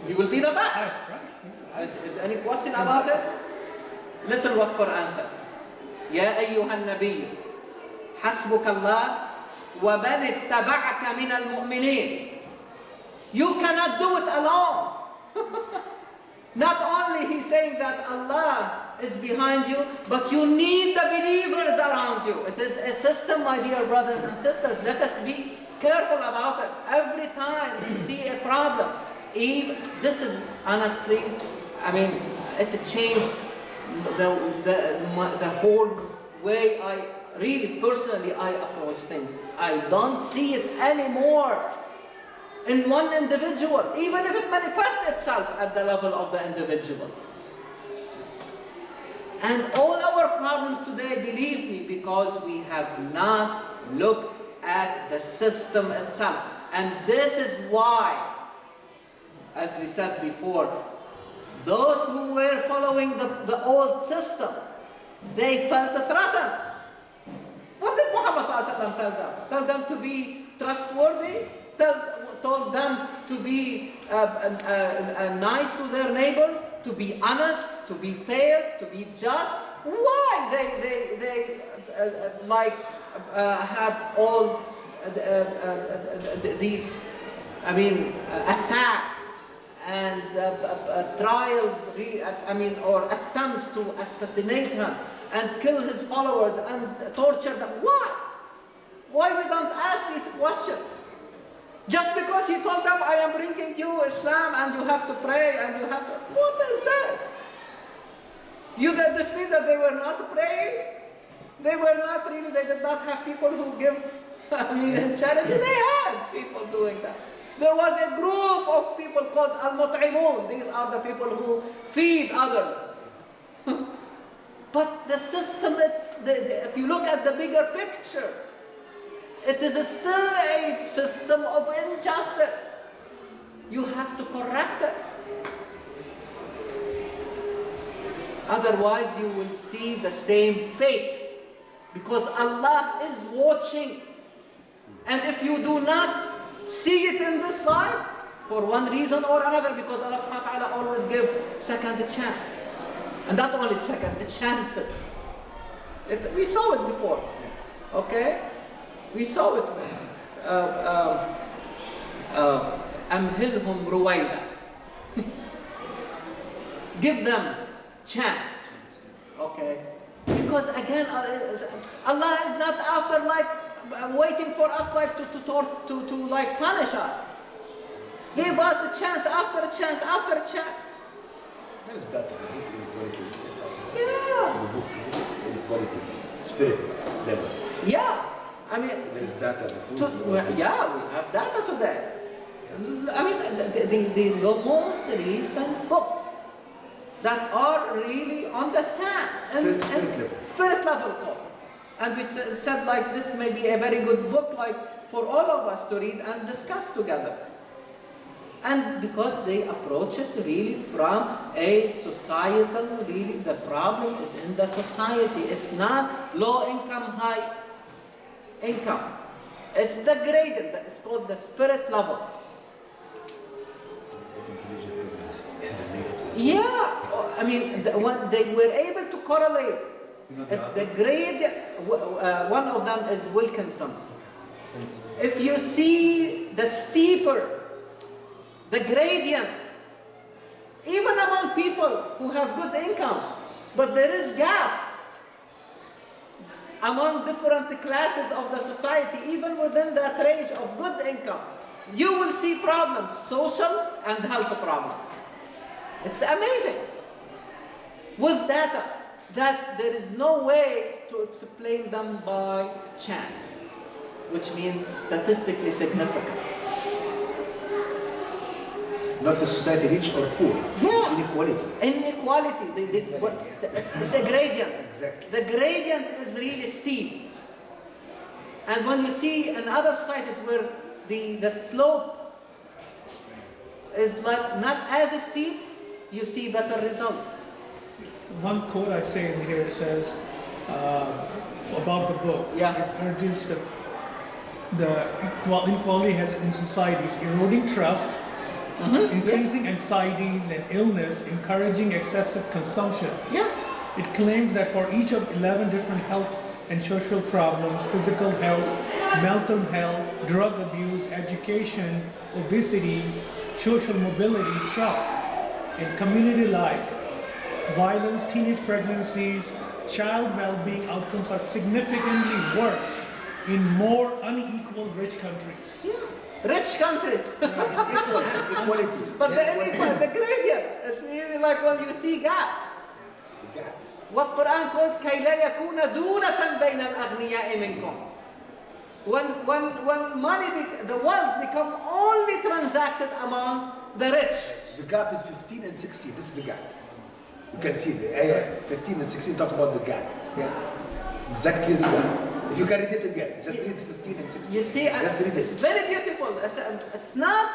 He will be the best. Right. Is any question about it? Listen what Quran says. يا أيها النبي حسبك الله ومن اتبعك من المؤمنين. You cannot do it alone. Not only he's saying that Allah is behind you, but you need the believers around you. It is a system, my dear brothers and sisters. Let us be careful about it. Every time you see a problem, this is honestly, it changed the whole way I approach things. I don't see it anymore in one individual, even if it manifests itself at the level of the individual. And all our problems today, believe me, because we have not looked at the system itself. And this is why, as we said before, those who were following the old system, they felt threatened. What did Muhammad ﷺ tell them? Tell them to be trustworthy? Told them to be nice to their neighbors, to be honest, to be fair, to be just. Why they have all these, attacks and trials, or attempts to assassinate him and kill his followers and torture them? Why? Why we don't ask these questions? Just because he told them, I am bringing you Islam and you have to pray and you have to... What is this? This means that they were not praying? They were not really, they did not have people who give, in charity. They had people doing that. There was a group of people called Al-Mutafiffeen. These are the people who feed others. But the system, if you look at the bigger picture, it is still a system of injustice. You have to correct it. Otherwise, you will see the same fate. Because Allah is watching. And if you do not see it in this life, for one reason or another, because Allah subhanahu wa ta'ala always gives second chance. And not only second chances. We saw it before. Okay? We saw it. أمهلهم رويدا. Give them chance. Okay? Because again, Allah is not after waiting for us to punish us. Give us a chance after a chance after a chance. There is that inequality. Yeah. The book inequality, spirit level. Yeah. There is data. Yeah, we have data today. The most recent books that are really on the stand. Spirit level talk. And we said this may be a very good book for all of us to read and discuss together. And because they approach it really from a societal, really the problem is in the society. It's not low income, high income. It's the gradient. It's called the spirit level. Yeah, when they were able to correlate. If the gradient, one of them is Wilkinson. If you see the steeper the gradient, even among people who have good income, but there is gaps among different classes of the society, even within that range of good income, you will see problems, social and health problems. It's amazing with data that there is no way to explain them by chance, which means statistically significant. Not the society rich or poor. Yeah. Inequality. Inequality. It's a gradient. Exactly. The gradient is really steep. And when you see in other societies where the slope is not as steep, you see better results. One quote I say in here says about the book. Yeah. It urges the inequality has in societies eroding trust, increasing anxieties and illness, encouraging excessive consumption. Yeah. It claims that for each of 11 different health and social problems, physical health, mental health, drug abuse, education, obesity, social mobility, trust, and community life, violence, teenage pregnancies, child well-being outcomes are significantly worse in more unequal rich countries. Yeah. Rich countries. Equality. But the gradient is really when you see gaps. The gap. What Quran calls كي لا يكون دولة بين الأغنياء منكم. When money, the wealth become only transacted among the rich. The gap is 15 and 16. This is the gap. You can see the ayah 15 and 16 talk about the gap. Yeah. Exactly the gap. If you can read it again, just read 15 and 16. You see, just read it's it. very beautiful. It's not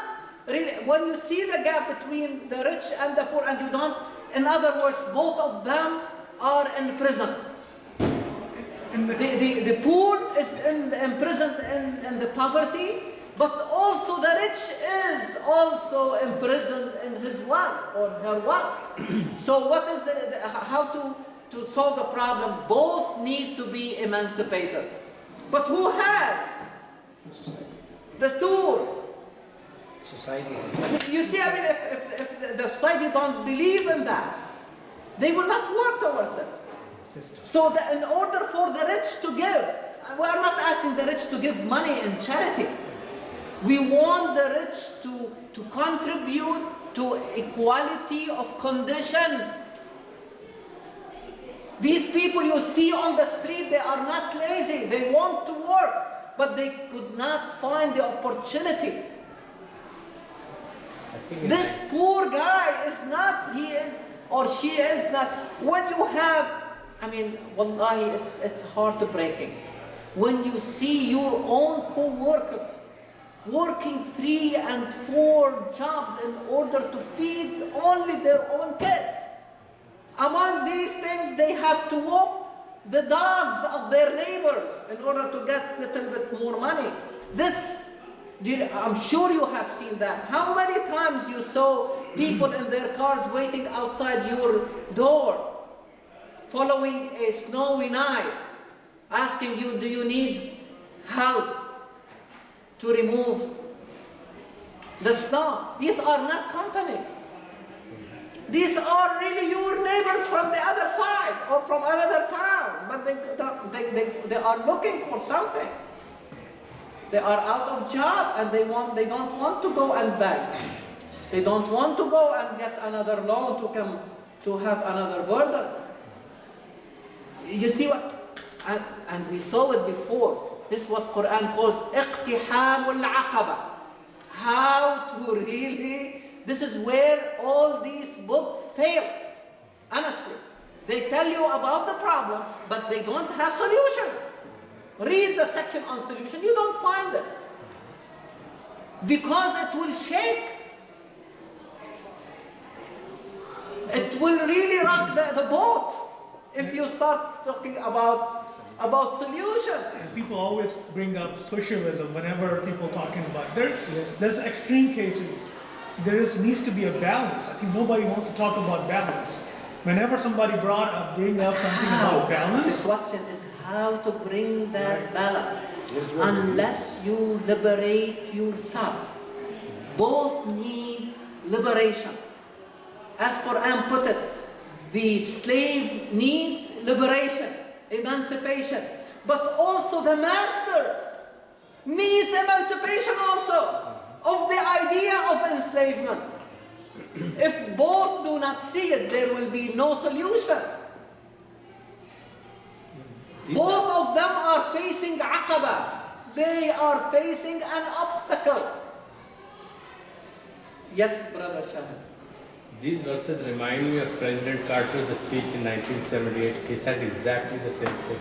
really, when you see the gap between the rich and the poor, and you don't, in other words, both of them are in prison. The poor is imprisoned in the poverty, but also the rich is also imprisoned in his wealth or her wealth. So what is how to to solve the problem. Both need to be emancipated. But who has the tools? Society. You see, I mean, if the society don't believe in that, they will not work towards it. System. So that in order for the rich to give, we are not asking the rich to give money in charity. We want the rich to contribute to equality of conditions. These people you see on the street, they are not lazy. They want to work, but they could not find the opportunity. This poor guy is not, he is or she is not. When you have, I mean, wallahi, it's heartbreaking. When you see your own co-workers working 3 and 4 jobs in order to feed only their own kids. Among these things, they have to walk the dogs of their neighbors in order to get a little bit more money. I'm sure you have seen that. How many times you saw people in their cars waiting outside your door, following a snowy night, asking you, do you need help to remove the snow? These are not companies. These are really your neighbors from the other side or from another town, but they are looking for something. They are out of job and they don't want to go and beg. They don't want to go and get another loan to have another burden. You see what? And we saw it before. This is what Quran calls iqtihamul aqaba. How to really, this is where all these books fail. Honestly. They tell you about the problem, but they don't have solutions. Read the section on solution, you don't find it. Because it will shake. It will really rock the boat if you start talking about solutions. People always bring up socialism whenever people talking about there's extreme cases. Needs to be a balance. I think nobody wants to talk about balance. Whenever somebody bring up something about balance, the question is how to bring that balance. Unless you liberate yourself, both need liberation. As Quran put it, the slave needs liberation, emancipation, but also the master needs emancipation also of the idea of enslavement. If both do not see it, there will be no solution. Both of them are facing aqaba. They are facing an obstacle. Yes, Brother Shahid. These verses remind me of President Carter's speech in 1978. He said exactly the same thing.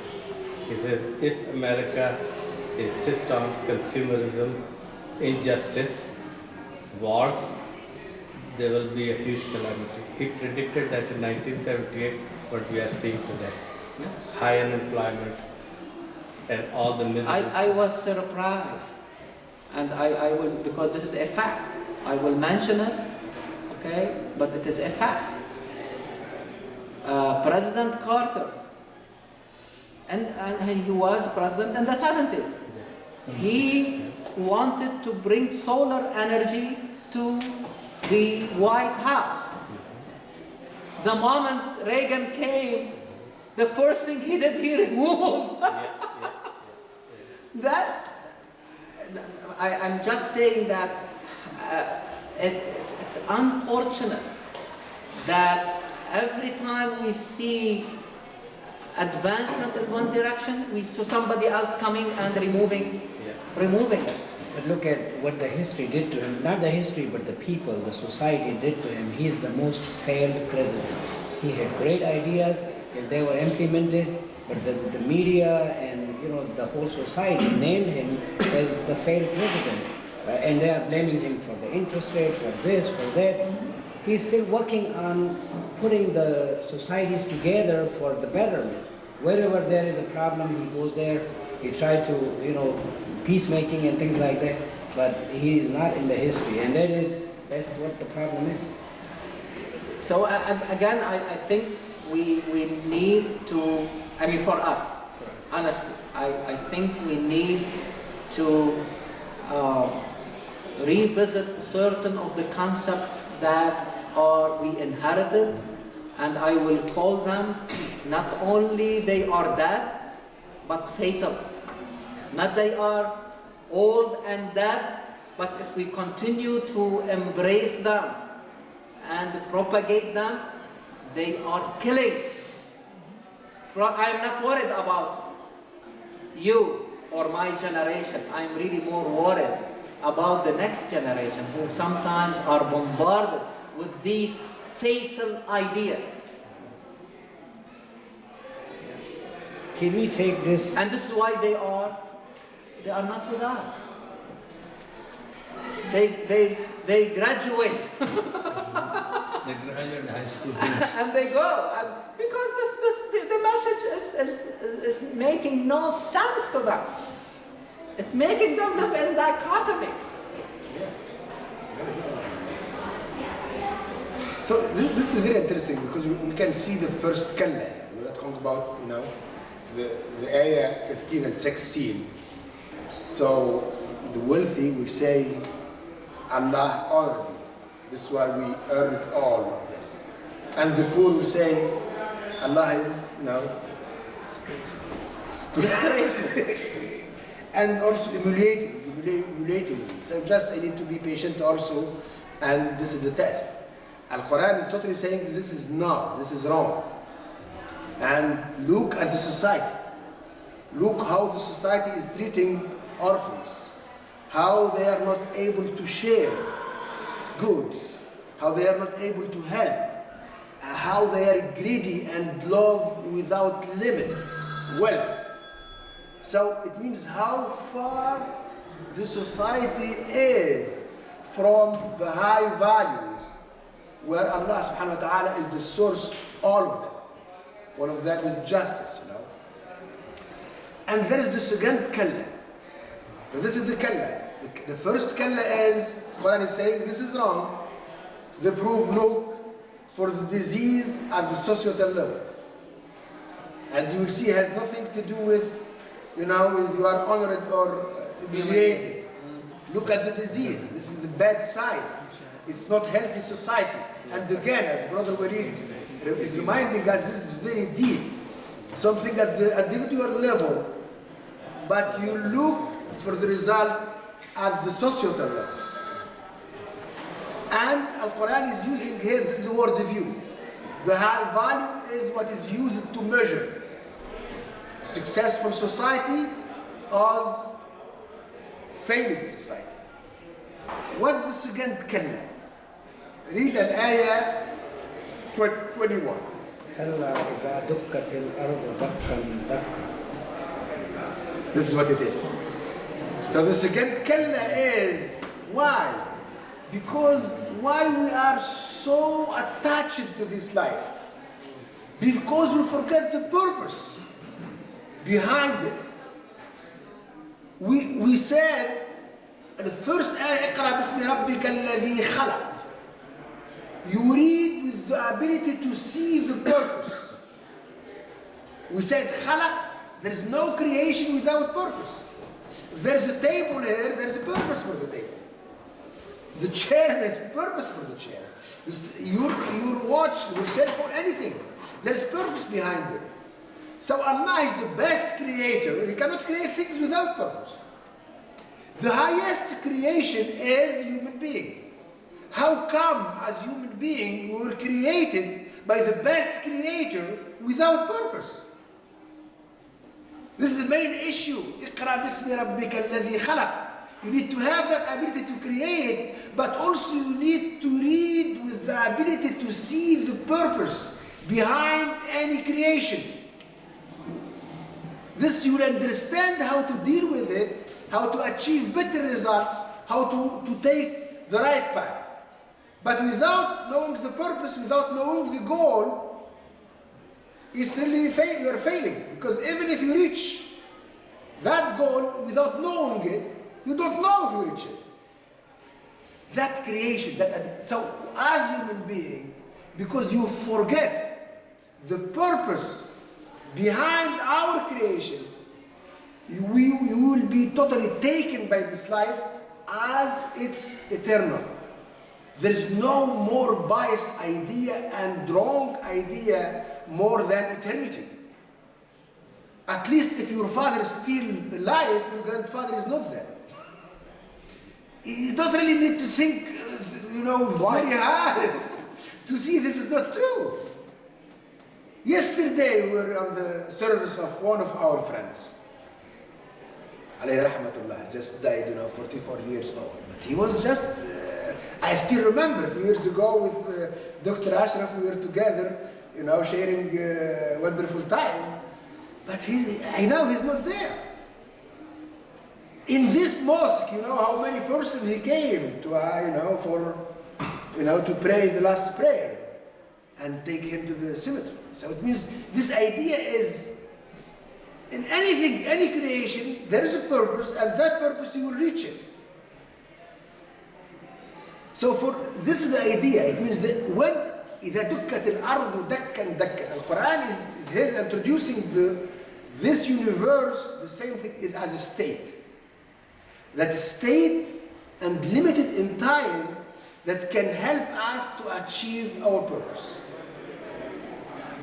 He says, if America insists on consumerism, injustice, wars, there will be a huge calamity. He predicted that in 1978, what we are seeing today. High unemployment and all the misery. I was surprised. And I will, because this is a fact, I will mention it, okay, but it is a fact. President Carter, and he was president in the 70s. He wanted to bring solar energy to the White House. The moment Reagan came, the first thing he did, he removed that. I'm just saying that it's unfortunate that every time we see advancement in one direction, we see somebody else coming and removing it. But look at what the history did to him. Not the history, but the people, the society did to him. He is the most failed president. He had great ideas if they were implemented, but the media and the whole society named him as the failed president. And they are blaming him for the interest rate, for this, for that. He's still working on putting the societies together for the betterment. Wherever there is a problem, he goes there. He tried to, peacemaking and things like that. But he is not in the history, and that's what the problem is. So again, I think we need to, I mean for us, honestly, I think we need to revisit certain of the concepts that we inherited, and I will call them, not only they are dead, but fatal. Not they are old and dead, but if we continue to embrace them and propagate them, they are killing. I'm not worried about you or my generation. I'm really more worried about the next generation, who sometimes are bombarded with these fatal ideas. Can we take this? And this is why they are not with us. They graduate They graduate high school. and they go, and because the message is making no sense to them. It's making them live in dichotomy. Yes. That is not what it makes. So this is very interesting because we can see the first kalla. We're not talking about, the ayah 15 and 16. So the wealthy will say, Allah honored me. This is why we earned all of this. And the poor will say, Allah is, and also emulating me. So just I need to be patient also, and this is the test. Al-Quran is totally saying this is wrong. And look at the society. Look how the society is treating orphans. How they are not able to share goods. How they are not able to help. How they are greedy and love without limit wealth. So it means how far the society is from the high values where Allah subhanahu wa ta'ala is the source of all of them. One of them is justice, And there is the second kalla. This is the kalla. The first kalla is, Quran is saying this is wrong. The proof, look for the disease at the societal level. And you will see it has nothing to do with, with you are honored or humiliated. Look at the disease. This is the bad side. It's not healthy society. And again, as Brother Walid is reminding us, this is very deep. Something at the individual level, but you look for the result at the societal level. And Al-Quran is using here, this is the word view. The high value is what is used to measure successful society as failing society. What's the second kalla? Read al-ayah 21. كلا إذا دكت الأرض دكا دكا. This is what it is. So the second kalla is why? Because why we are so attached to this life? Because we forget the purpose behind it. We said in the first ayah, اقرأ باسم ربك الذي خلق. You read with the ability to see the purpose. We said خلق, there is no creation without purpose. If there's a table here, there's a purpose for the table. The chair, there's a purpose for the chair. Your watch, your cell phone, anything. There's purpose behind it. So Allah is the best creator. He cannot create things without purpose. The highest creation is human being. How come as human being we were created by the best creator without purpose? This is the main issue. اقرأ باسم ربك الذي خلق. You need to have that ability to create, but also you need to read with the ability to see the purpose behind any creation. This you will understand how to deal with it, how to achieve better results, how to take the right path. But without knowing the purpose, without knowing the goal, it's really you are failing. Because even if you reach that goal without knowing it, you don't know if you reach it. That creation, so as human being, because you forget the purpose behind our creation, you will be totally taken by this life as it's eternal. There's no more biased idea and wrong idea more than eternity. At least if your father is still alive, your grandfather is not there. You don't really need to think, very hard to see this is not true. Yesterday we were on the service of one of our friends. Alayhi rahmatullah, just died, 44 years old. But he was just, I still remember a few years ago with Dr. Ashraf, we were together, sharing a wonderful time. But I know he's not there. In this mosque, how many person he came to, to pray the last prayer and take him to the cemetery. So it means this idea is, in anything, any creation, there is a purpose, and that purpose you will reach it. So this is the idea. It means that when إذا دكت الأرض دكا دكا, the Quran is his introducing this universe. The same thing is as a state. That state and limited in time that can help us to achieve our purpose.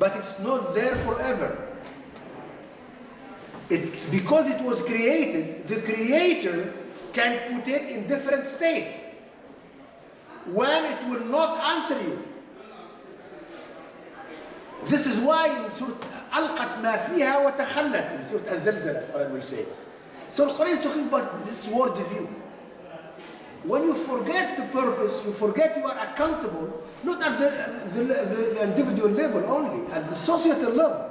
But it's not there forever. Because it was created, the creator can put it in different state when it will not answer you. This is why in Surah ألقت ما فيها وتخلت, in Surah Al-Zalzala, Quran will say. So the Quran is talking about this world view. When you forget the purpose, you forget you are accountable, not at the individual level only, at the societal level.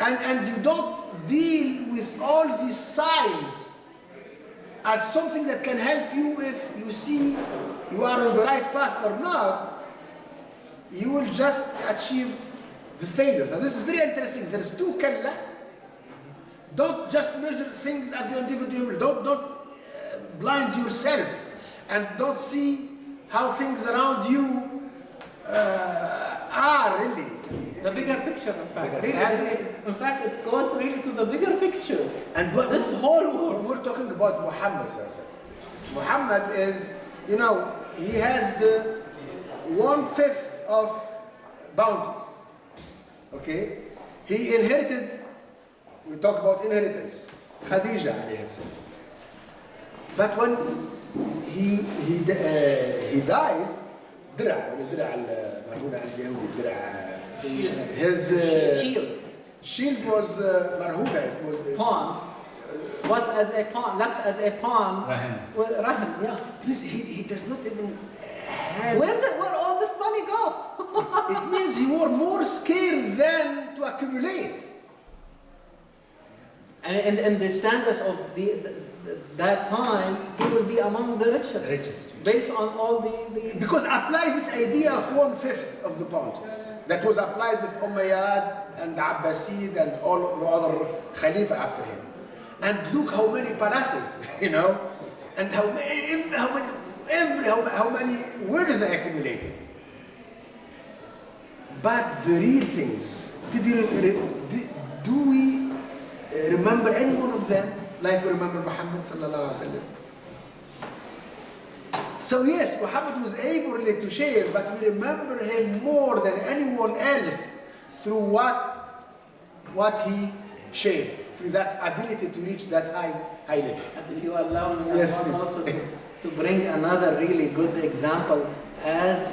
And you don't deal with all these signs as something that can help you if you see you are on the right path or not, you will just achieve the failure. Now this is very interesting. There's two kalla. Don't just measure things at the individual. Don't blind yourself and don't see how things around you are really. The bigger picture, in fact. In fact, it goes really to the bigger picture. And this whole world. We're talking about Muhammad. Muhammad is, he has the 1/5 of bounties. Okay? He inherited, we talk about inheritance, Khadija alayhi salam. But when he died, his shield was marhuba. It was pawn. Was as a pawn, left as a pawn. Rahan, yeah. He does not even have. Where all this money go? It means he was more scared than to accumulate. And in the standards of that time, he will be among the richest. Based on all the... Because apply this idea of 1/5 of the bounties. That was applied with Umayyad and Abbasid and all the other Khalifa after him. And look how many palaces, and how many were they accumulated. But the real things, do we remember any one of them like we remember Muhammad sallallahu alaihi wasallam? So yes, Muhammad was able to share, but we remember him more than anyone else through what he shared, through that ability to reach that high level. And if you allow me, yes, I want also to bring another really good example as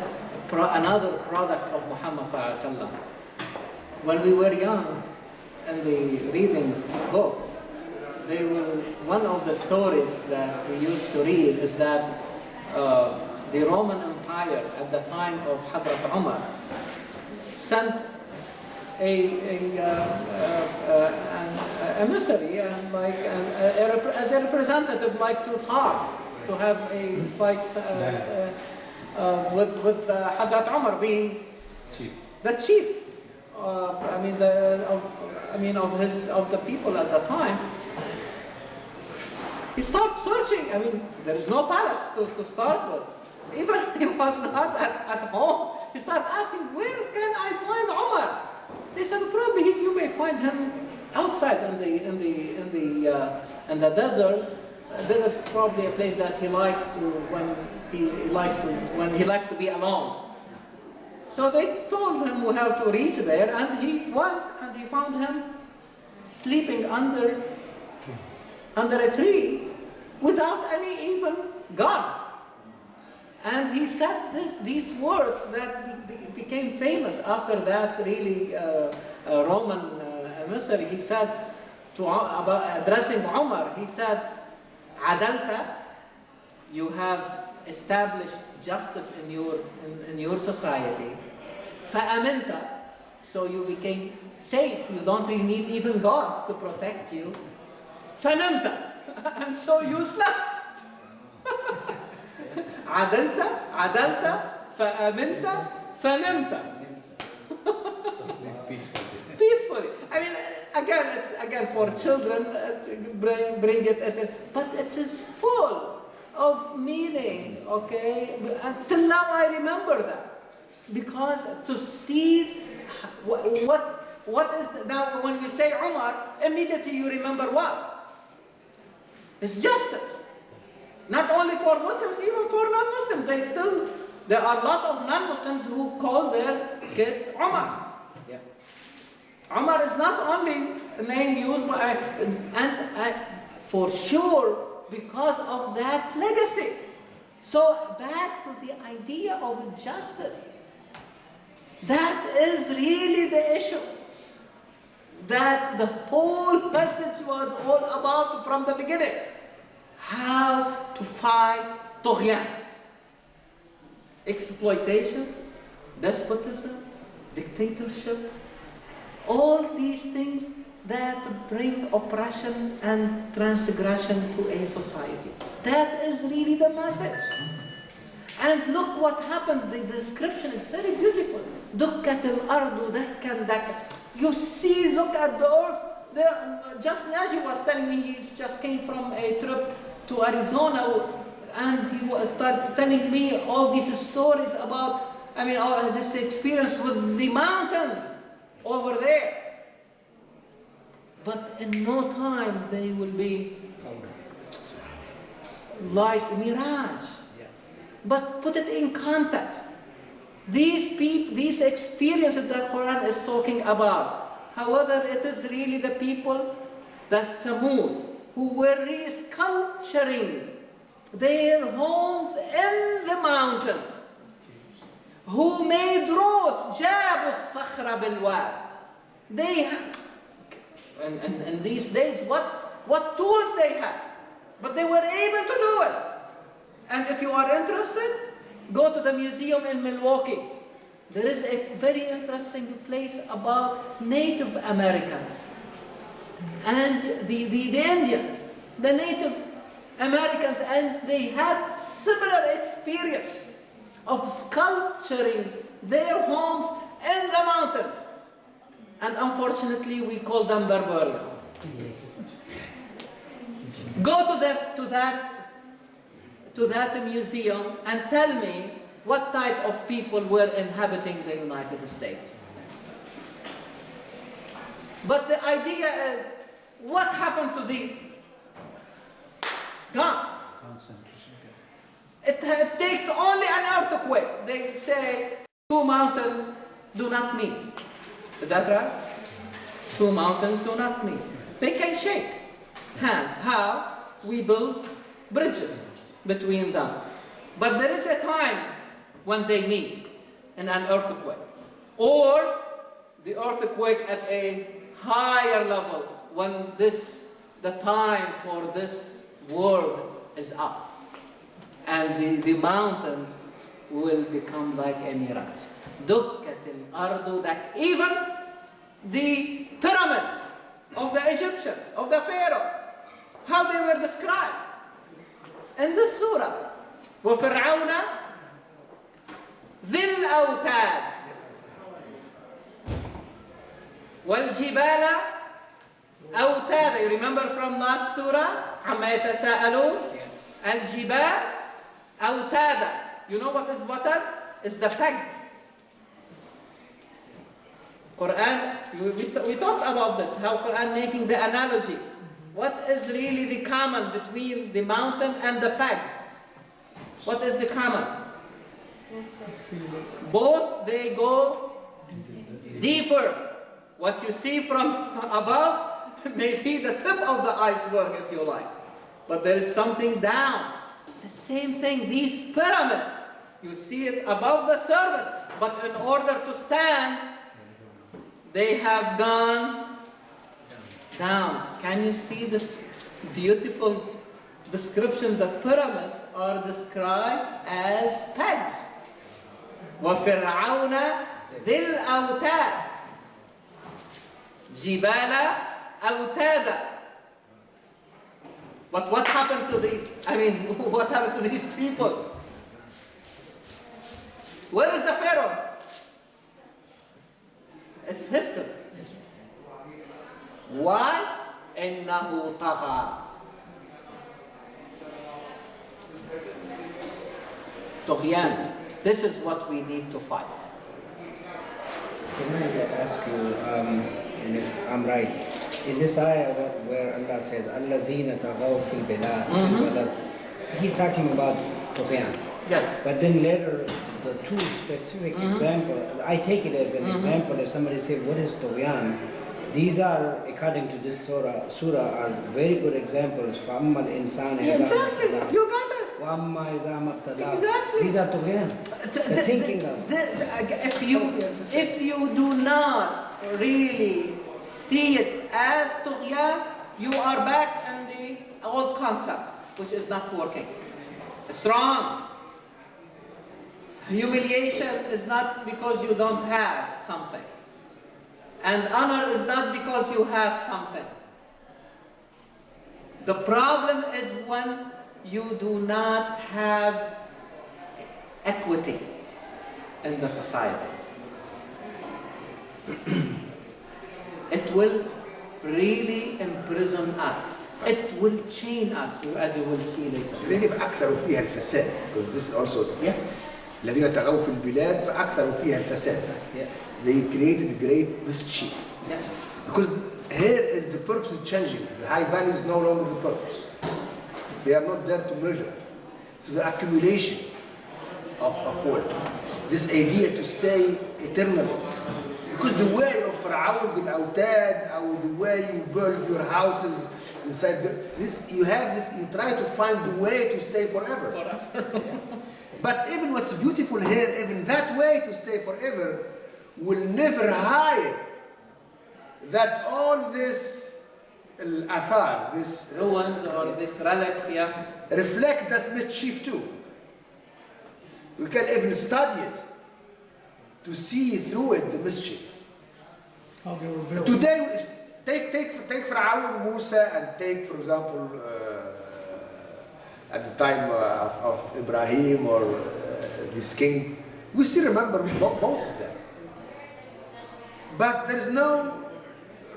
another product of Muhammad sallallahu alaihi wasallam. When we were young and the reading book, one of the stories that we used to read is that the Roman Empire at the time of Hadrat Umar sent a emissary and as a representative to talk, to have with Hadrat Umar being the chief. Of the people at the time. He started searching. There is no palace to start with. Even he was not at home. he started asking, where can I find Umar? They said, probably you may find him outside in the desert. There is probably a place that he likes to when he likes to be alone. So they told him how to reach there, and he went and he found him sleeping under a tree without any even guards. And he said these words that became famous after that really Roman emissary. He said, about addressing Umar, he said, Adalta, you have established justice in your society. Fa'aminta, so you became safe. You don't really need even guards to protect you. Fanamta, and so you slept. Adalta, fa'aminta, fanamta. Peacefully. I mean, again for children, bring it, but it is full of meaning. Okay, until now I remember that, because to see what is now when we say Umar, immediately you remember what? It's justice. Not only for Muslims, even for non-Muslims. There are a lot of non-Muslims who call their kids Umar. Yeah. Umar is not only a name used by, and for sure because of that legacy. So back to the idea of justice. That is really the issue. That the whole message was all about from the beginning. How to fight طغيان, exploitation, despotism, dictatorship, all these things that bring oppression and transgression to a society. That is really the message. And look what happened. The description is very beautiful. دكت الأرض دكا دكا. You see, look at the earth. Just Naji was telling me, he just came from a trip to Arizona, and he started telling me all these stories about, this experience with the mountains over there. But in no time they will be like mirage. But put it in context. These experiences that Quran is talking about, however, it is really the people that Thamud, who were really sculpturing their homes in the mountains, who made roads, جابوا الصخرة بالواد. They had, and these days, what tools they had, but they were able to do it. And if you are interested, go to the museum in Milwaukee. There is a very interesting place about Native Americans and the Indians, the Native Americans, and they had similar experience of sculpturing their homes in the mountains. And unfortunately, we call them barbarians. Go to that museum and tell me what type of people were inhabiting the United States. But the idea is, what happened to these? Gone. It takes only an earthquake. They say 2 mountains do not meet. Is that right? 2 mountains do not meet. They can shake hands. How? We build bridges between them. But there is a time when they meet in an earthquake. Or the earthquake at a higher level when the time for this world is up. And the mountains will become like a mirage. دكت الأرض دك. Even the pyramids of the Egyptians, of the Pharaoh, how they were described in this surah. وفرعون ذي الأوتاد والجبال أوتادا. You remember from last surah? عما يتساءلون. الجبال أوتادا. You know what is watad? It's the peg Quran, we talked about this, how Quran making the analogy. What is really the common between the mountain and the peg? What is the common? Both they go deeper. What you see from above may be the tip of the iceberg, if you like. But there is something down. The same thing, these pyramids. You see it above the surface, but in order to stand, they have gone down. Can you see this beautiful description? The pyramids are described as pegs. وَفِرْعَوْنَ ذِي الْأَوْتَادِ جِبَالَ أَوْتَادًا. But what happened to these? What happened to these people? Where is the Pharaoh? It's history. Why? إِنَّهُ طَغَى. طغيان. This is what we need to fight. Can I ask you, and if I'm right, in this ayah where Allah says, الَّذِينَ تَغَوْا فِي الْبِلَادِ, He's talking about طغيان. Yes. But then later, the two specific examples, I take it as an example. If somebody says, what is طغيان? These are, according to this surah are very good examples. فَأَمَّا الْإِنسَانَ إِذَا Exactly. مَبْتَلَاهُ You got it. وَأَمَّا إِذَا مَبْتَلَاهُ. Exactly. These are طغيان. The thinking of. If you do not really see it as طغيان, you are back in the old concept, which is not working. It's wrong. Humiliation is not because you don't have something. And honor is not because you have something. The problem is when you do not have equity in the society. It will really imprison us. It will chain us, as you will see later. الذين فأكثروا فيها الفساد, because this is also Yeah. الذين تغوا في البلاد فأكثروا فيها الفساد. Yeah. They created great mischief. Yes. Because here is the purpose is changing. The high value is no longer the purpose. They are not there to measure. So the accumulation of wealth, this idea to stay eternally. Because the way of Fir'aun, the Autad, or the way you build your houses inside you try to find the way to stay forever. But even what's beautiful here, even that way to stay forever will never hide that all this al-athar, this Ruins or this relics, yeah. reflect that mischief too. We can even study it to see through it the mischief. How they were built. Today, take Fir'aun, Musa, and take, for example, at the time of Ibrahim or this king, we still remember both of them. But there is no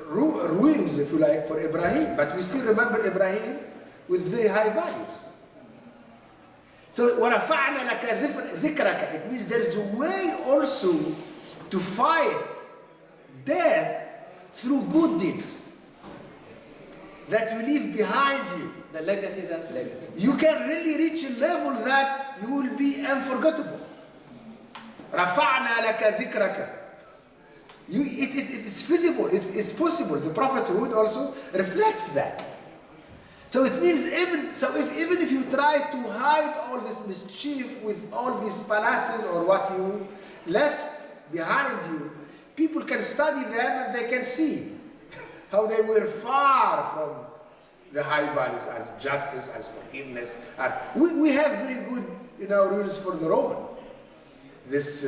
ruins, if you like, for Ibrahim. But we still remember Ibrahim with very high values. So, وَرَفَعْنَا لَكَ ذِكْرَكَ. It means there is a way also to fight death through good deeds that you leave behind you. The legacy that You can really reach a level that you will be unforgettable. رَفَعْنَا لَكَ ذِكْرَكَ. It's visible, it's possible. The prophethood also reflects that. So it means even if you try to hide all this mischief with all these palaces or what you left behind you, people can study them and they can see how they were far from the high values as justice, as forgiveness. And we have very good, rules for the Roman. This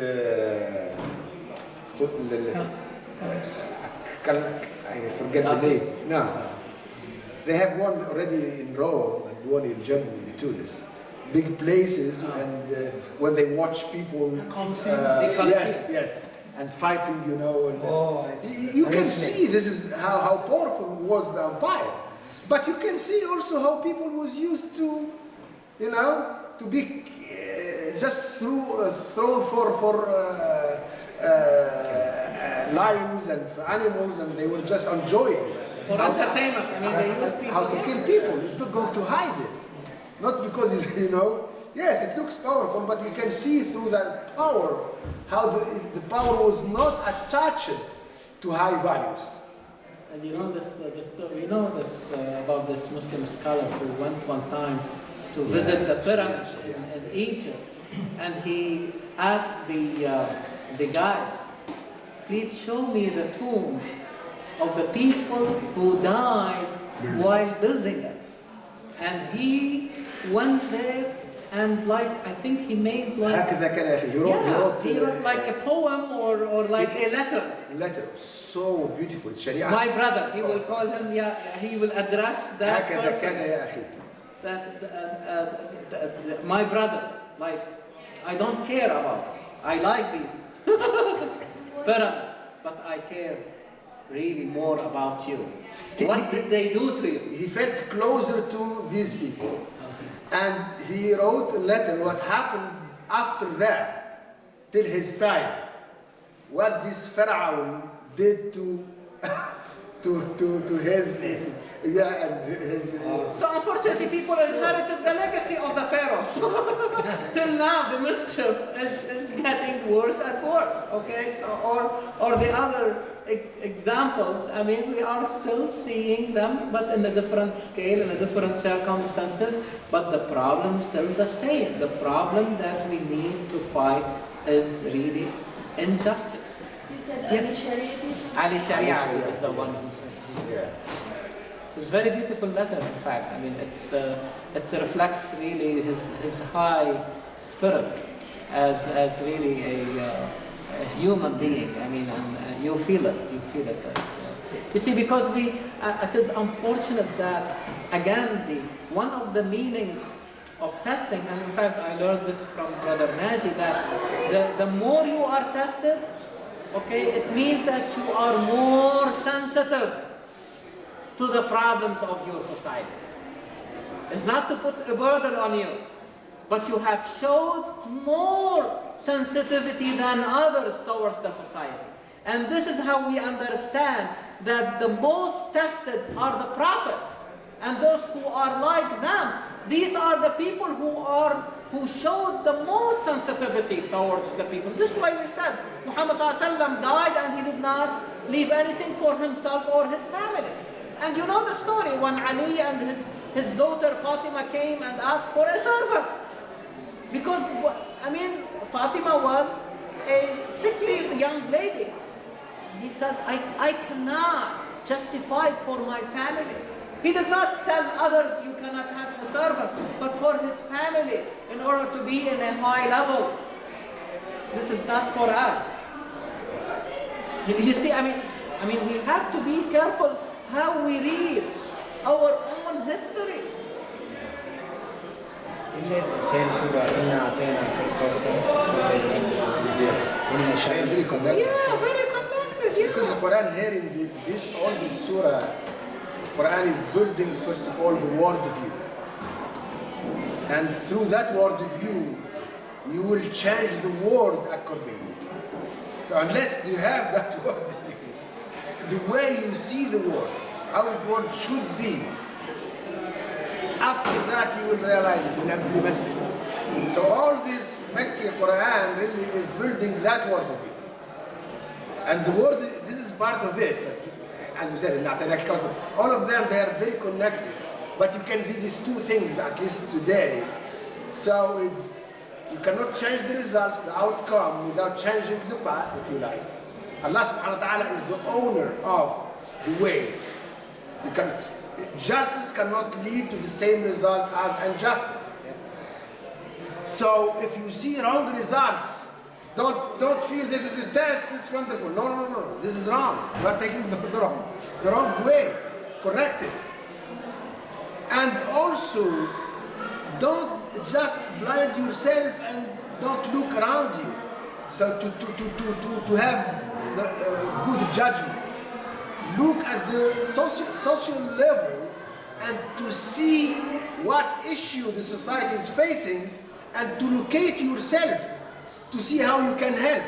I forget the name. No. They have one already in Rome and one in Germany, in Tunis. Big places, and when they watch people, yes, and fighting, you can see this is how powerful was the empire. But you can see also how people was used to, to be just thrown for lions and for animals, and they were just enjoying. For entertainment, I mean, they use people. How to kill people. It's not going to hide it. Not because it's, yes, it looks powerful, but we can see through that power how the power was not attached to high values. And you know this story, about this Muslim scholar who went one time to visit the pyramids in Egypt, and he asked the guide, please show me the tombs of the people who died while building it. And he went there and I think he made هكذا كان يا أخي. He wrote like a poem or like a letter. Letter, so beautiful. Sharia. My brother, he will call him, he will address that هكذا person. كان يا أخي. My brother, I don't care about it. I like these pyramids, but I care really more about you. What did they do to you? He felt closer to these people, and he wrote a letter. What happened after that, till his time, what this Pharaoh did to his and his. So unfortunately, people inherited the legacy of the Pharaoh. Till now, the mischief is getting worse and worse. Okay, so or the other examples. I mean, we are still seeing them, but in a different scale, in a different circumstances. But the problem is still the same. The problem that we need to fight is really injustice. You said Yes. Ali Sharia is the one who said. Yeah. It's a very beautiful letter, in fact. I mean, it reflects really his high spirit as really a human being. I mean, and you feel it. You feel it. You see, because it is unfortunate that again one of the meanings of testing, and in fact I learned this from Brother Naji, that the more you are tested, okay, it means that you are more sensitive to the problems of your society. It's not to put a burden on you, but you have showed more sensitivity than others towards the society. And this is how we understand that the most tested are the prophets, and those who are like them. These are the people who showed the most sensitivity towards the people. This is why we said Muhammad ﷺ died and he did not leave anything for himself or his family. And you know the story when Ali and his daughter Fatima came and asked for a servant. Because, I mean, Fatima was a sickly young lady. He said, I cannot justify it for my family. He did not tell others you cannot have a servant, but for his family, in order to be in a high level. This is not for us. You see, I mean, we have to be careful how we read our own history. Same surah, Yes. They are very connected. Yeah, very connected. Yeah. Because the Quran here in all this surah, Quran is building first of all the world view, and through that world view, you will change the world accordingly. So unless you have that world view, the way you see the world, how the world should be, after that you will realize it, you will implement it. So all this Mecca Quran really is building that world view, and the word, this is part of it. As we said in Al-Tatfif, all of them, they are very connected. But you can see these two things, at least today. So you cannot change the results, the outcome, without changing the path, if you like. Allah subhanahu wa ta'ala is the owner of the ways. Justice cannot lead to the same result as injustice. So if you see wrong results, don't feel this is a test, this is wonderful. No. This is wrong. You are taking the wrong way. Correct it. And also, don't just blind yourself and don't look around you. So to have the, good judgment. Look at the social level and to see what issue the society is facing and to locate yourself to see how you can help.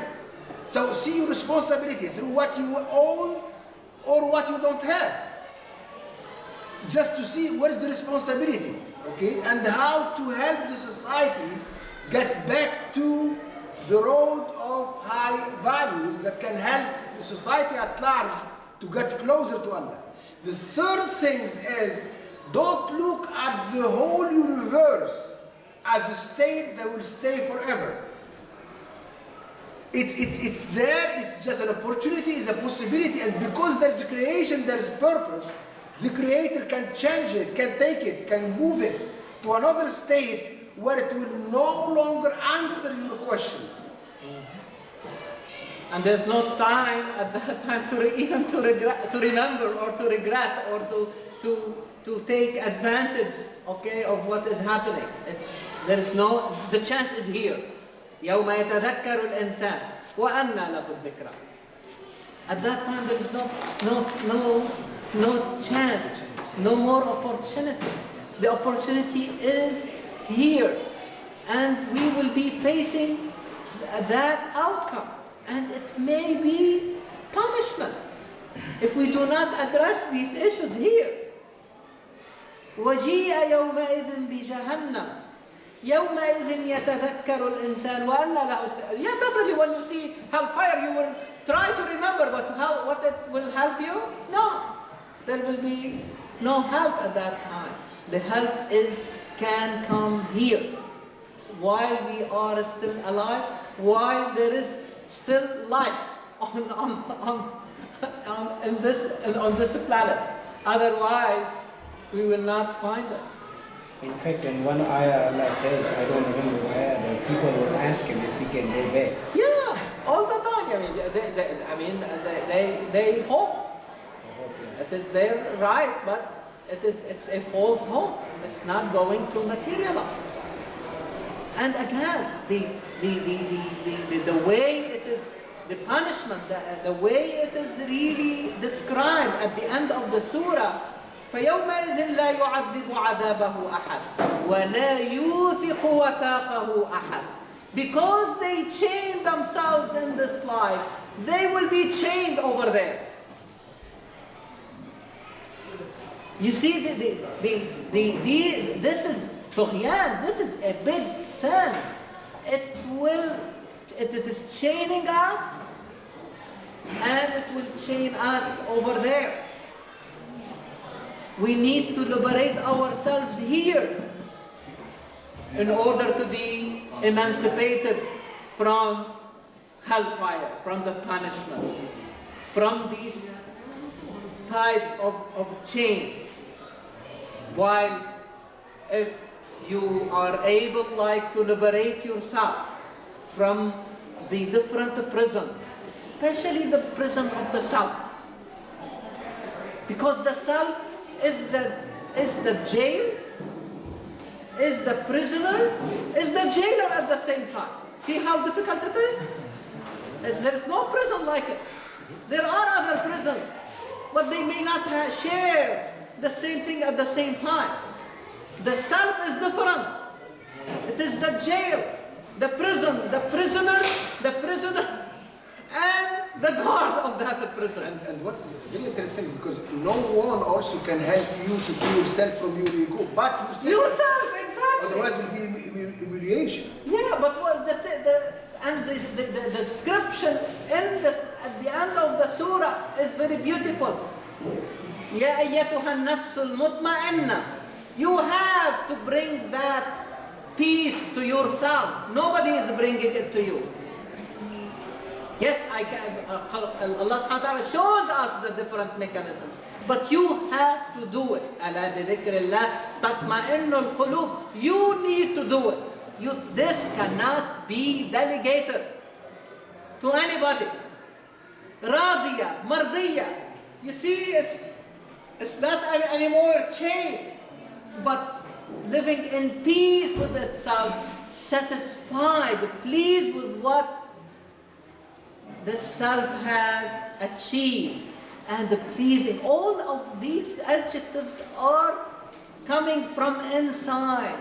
So see your responsibility through what you own or what you don't have. Just to see what is the responsibility, okay, and how to help the society get back to the road of high values that can help the society at large to get closer to Allah. The third thing is, don't look at the whole universe as a state that will stay forever. It's there, it's just an opportunity, it's a possibility, and because there's a creation, there's purpose, the creator can change it, can take it, can move it to another state where it will no longer answer your questions. And there's no time at that time even to remember or to regret or to take advantage, okay, of what is happening. The chance is here. يوم يتذكر الإنسان وأنى له الذكرى. At that time there is no chance, no more opportunity. The opportunity is here, and we will be facing that outcome, and it may be punishment if we do not address these issues here. وجيء يومئذ بجهنم يومئذ يتذكر الإنسان وأنى له الذكرى. Yeah, definitely when you see hellfire you will try to remember, but what it will help you? No, there will be no help at that time. The help can come here. While we are still alive, while there is still life on this planet. Otherwise, we will not find it. In fact, in one ayah, Allah says, I don't remember the ayah, that people will ask him if he can go back. Yeah, all the time. They hope. It is their right, but it's a false hope. It's not going to materialize. And again, the way it is, the punishment, the way it is really described at the end of the surah, فَيَوْمَئِذٍ لَا يُعَذِّبُ عَذَابَهُ أَحَدٌ وَلَا يُوثِقُ وَثَاقَهُ أَحَدٌ. Because they chain themselves in this life, they will be chained over there. You see, this is طغيان. This is a big sin. It is chaining us, and it will chain us over there. We need to liberate ourselves here in order to be emancipated from hellfire, from the punishment, from these types of chains. While if you are able to liberate yourself from the different prisons, especially the prison of the self, because the self is the jail, is the prisoner, is the jailer at the same time. See how difficult it is? There is no prison like it. There are other prisons, but they may not share the same thing at the same time. The self is different. It is the jail, the prison, the prisoner, and the guard of that prison. And what's very interesting, because no one also can help you to free yourself from your ego, but Yourself, exactly. Otherwise, it will be humiliation. Yeah, but that's it. The description at the end of the surah is very beautiful. يا أيتها النفس المطمئنة. You have to bring that peace to yourself. Nobody is bringing it to you. Yes, Allah subhanahu wa ta'ala shows us the different mechanisms, but you have to do it. ألا بذكر الله تطمئن القلوب. You need to do it. This cannot be delegated to anybody. راضية, مرضية. You see, it's not anymore chained, but living in peace with itself, satisfied, pleased with what the self has achieved, and pleasing. All of these adjectives are coming from inside.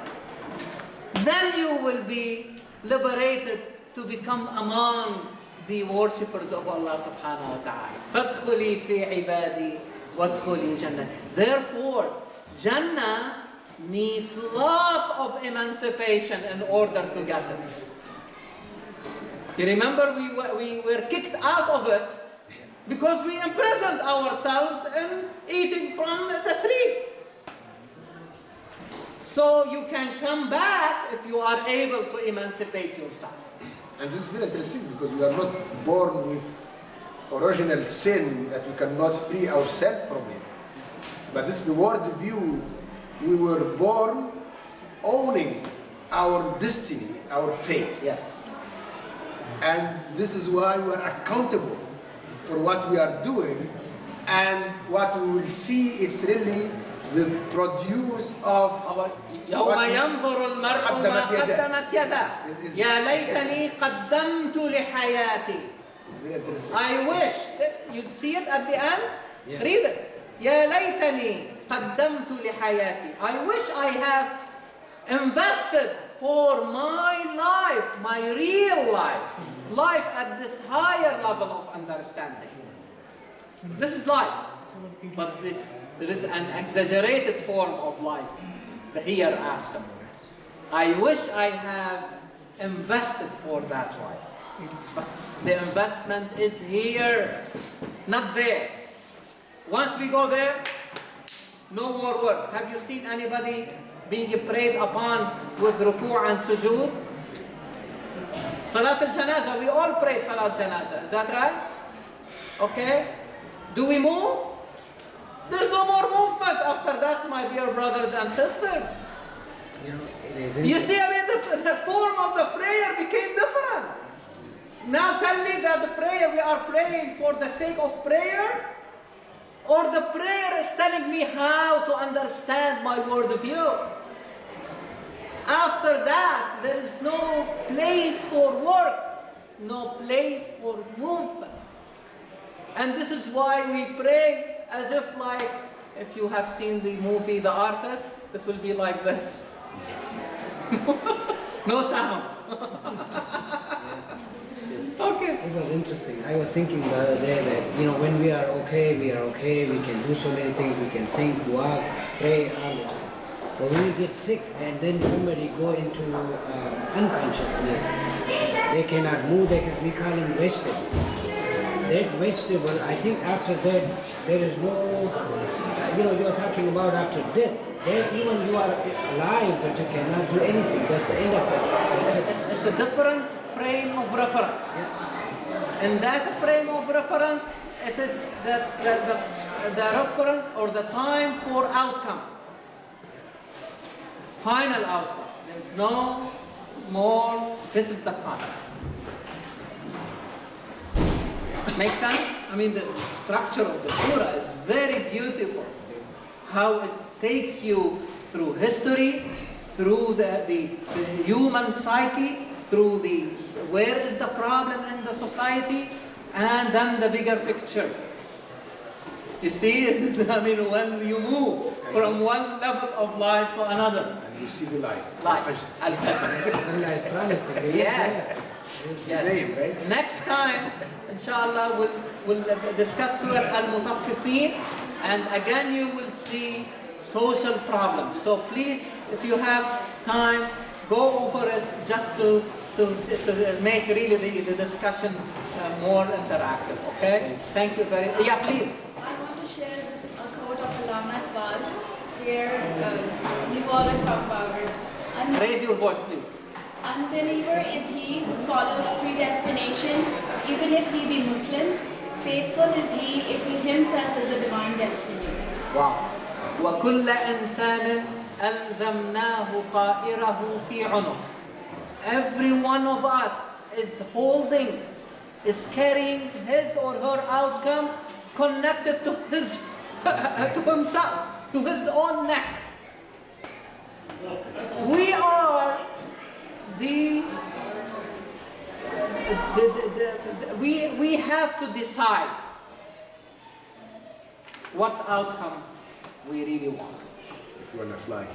Then you will be liberated to become among the worshippers of Allah subhanahu wa ta'ala. فَادْخُلِي فِي عِبَادِي وَادْخُلِي جَنَّةِ. Therefore, Jannah needs lot of emancipation in order to get it. You remember we were kicked out of it because we imprisoned ourselves in eating from the tree. So you can come back if you are able to emancipate yourself. And this is very interesting because we are not born with original sin that we cannot free ourselves from it. But this world view, we were born owning our destiny, our fate. Yes. And this is why we are accountable for what we are doing, and what we will see, it's really the produce of يوم ينظر المرء ما قدمت يده يا ليتني قدمت لحياتي. It's very interesting. I wish you'd see it at the end. Yeah. Read it. يا ليتني قدمت لحياتي. I wish I have invested for my life, my real life at this higher level of understanding. This is life. But there is an exaggerated form of life, the hereafter. I wish I have invested for that life. But the investment is here, not there. Once we go there, no more work. Have you seen anybody being prayed upon with ruku' and sujood? Salat al-Janaza, we all pray Salat al-Janaza. Is that right? Okay. Do we move? There's no more movement after that, my dear brothers and sisters. You see, I mean, the form of the prayer became different. Now tell me that the prayer we are praying for the sake of prayer, or the prayer is telling me how to understand my worldview. After that, there is no place for work, no place for movement. And this is why we pray as if like, if you have seen the movie The Artist, it will be like this. No sounds. Okay. It was interesting. I was thinking the other day that, when we are okay, we can do so many things, we can think, dua, pray, all those things. But when we get sick and then somebody go into unconsciousness, they cannot move, we call them vegetable. That vegetable, I think after that, there is no, you are talking about after death. There, even you are alive, but you cannot do anything. That's the end of it. It's a different frame of reference. Yeah. In that frame of reference, it is the reference or the time for outcome. Final outcome. There is no more, this is the time. Make sense? I mean, the structure of the surah is very beautiful. How it takes you through history, through the human psyche, through where is the problem in the society, and then the bigger picture. You see, I mean, when you move from one level of life to another. And you see the light. Light. Al-Fajr. Allah is promising. Yes. It's Yes. the name, right? Next time, inshallah, we'll discuss Surah Al-Mutafiffeen, and again you will see social problems. So please, if you have time, go over it just to make really the discussion more interactive. Okay? Thank you very much. Yeah, please. I want to share a quote of Allama Iqbal where you always talk about it. Raise your voice, please. Unbeliever is he who follows predestination, even if he be Muslim. Faithful is he if he himself is the divine destiny. Wow. وَكُلَّ إِنسَانٍ أَلْزَمْنَاهُ طَائِرَهُ فِي عُنُقٍ. Every one of us is carrying his or her outcome connected to to himself, to his own neck. We are we have to decide what outcome we really want. If you want to fly,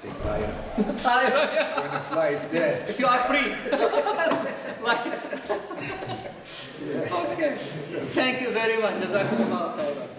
take fire. If you want to fly, it's there. If you are free. Like, Okay. Thank you very much. Jazakumullah khairan.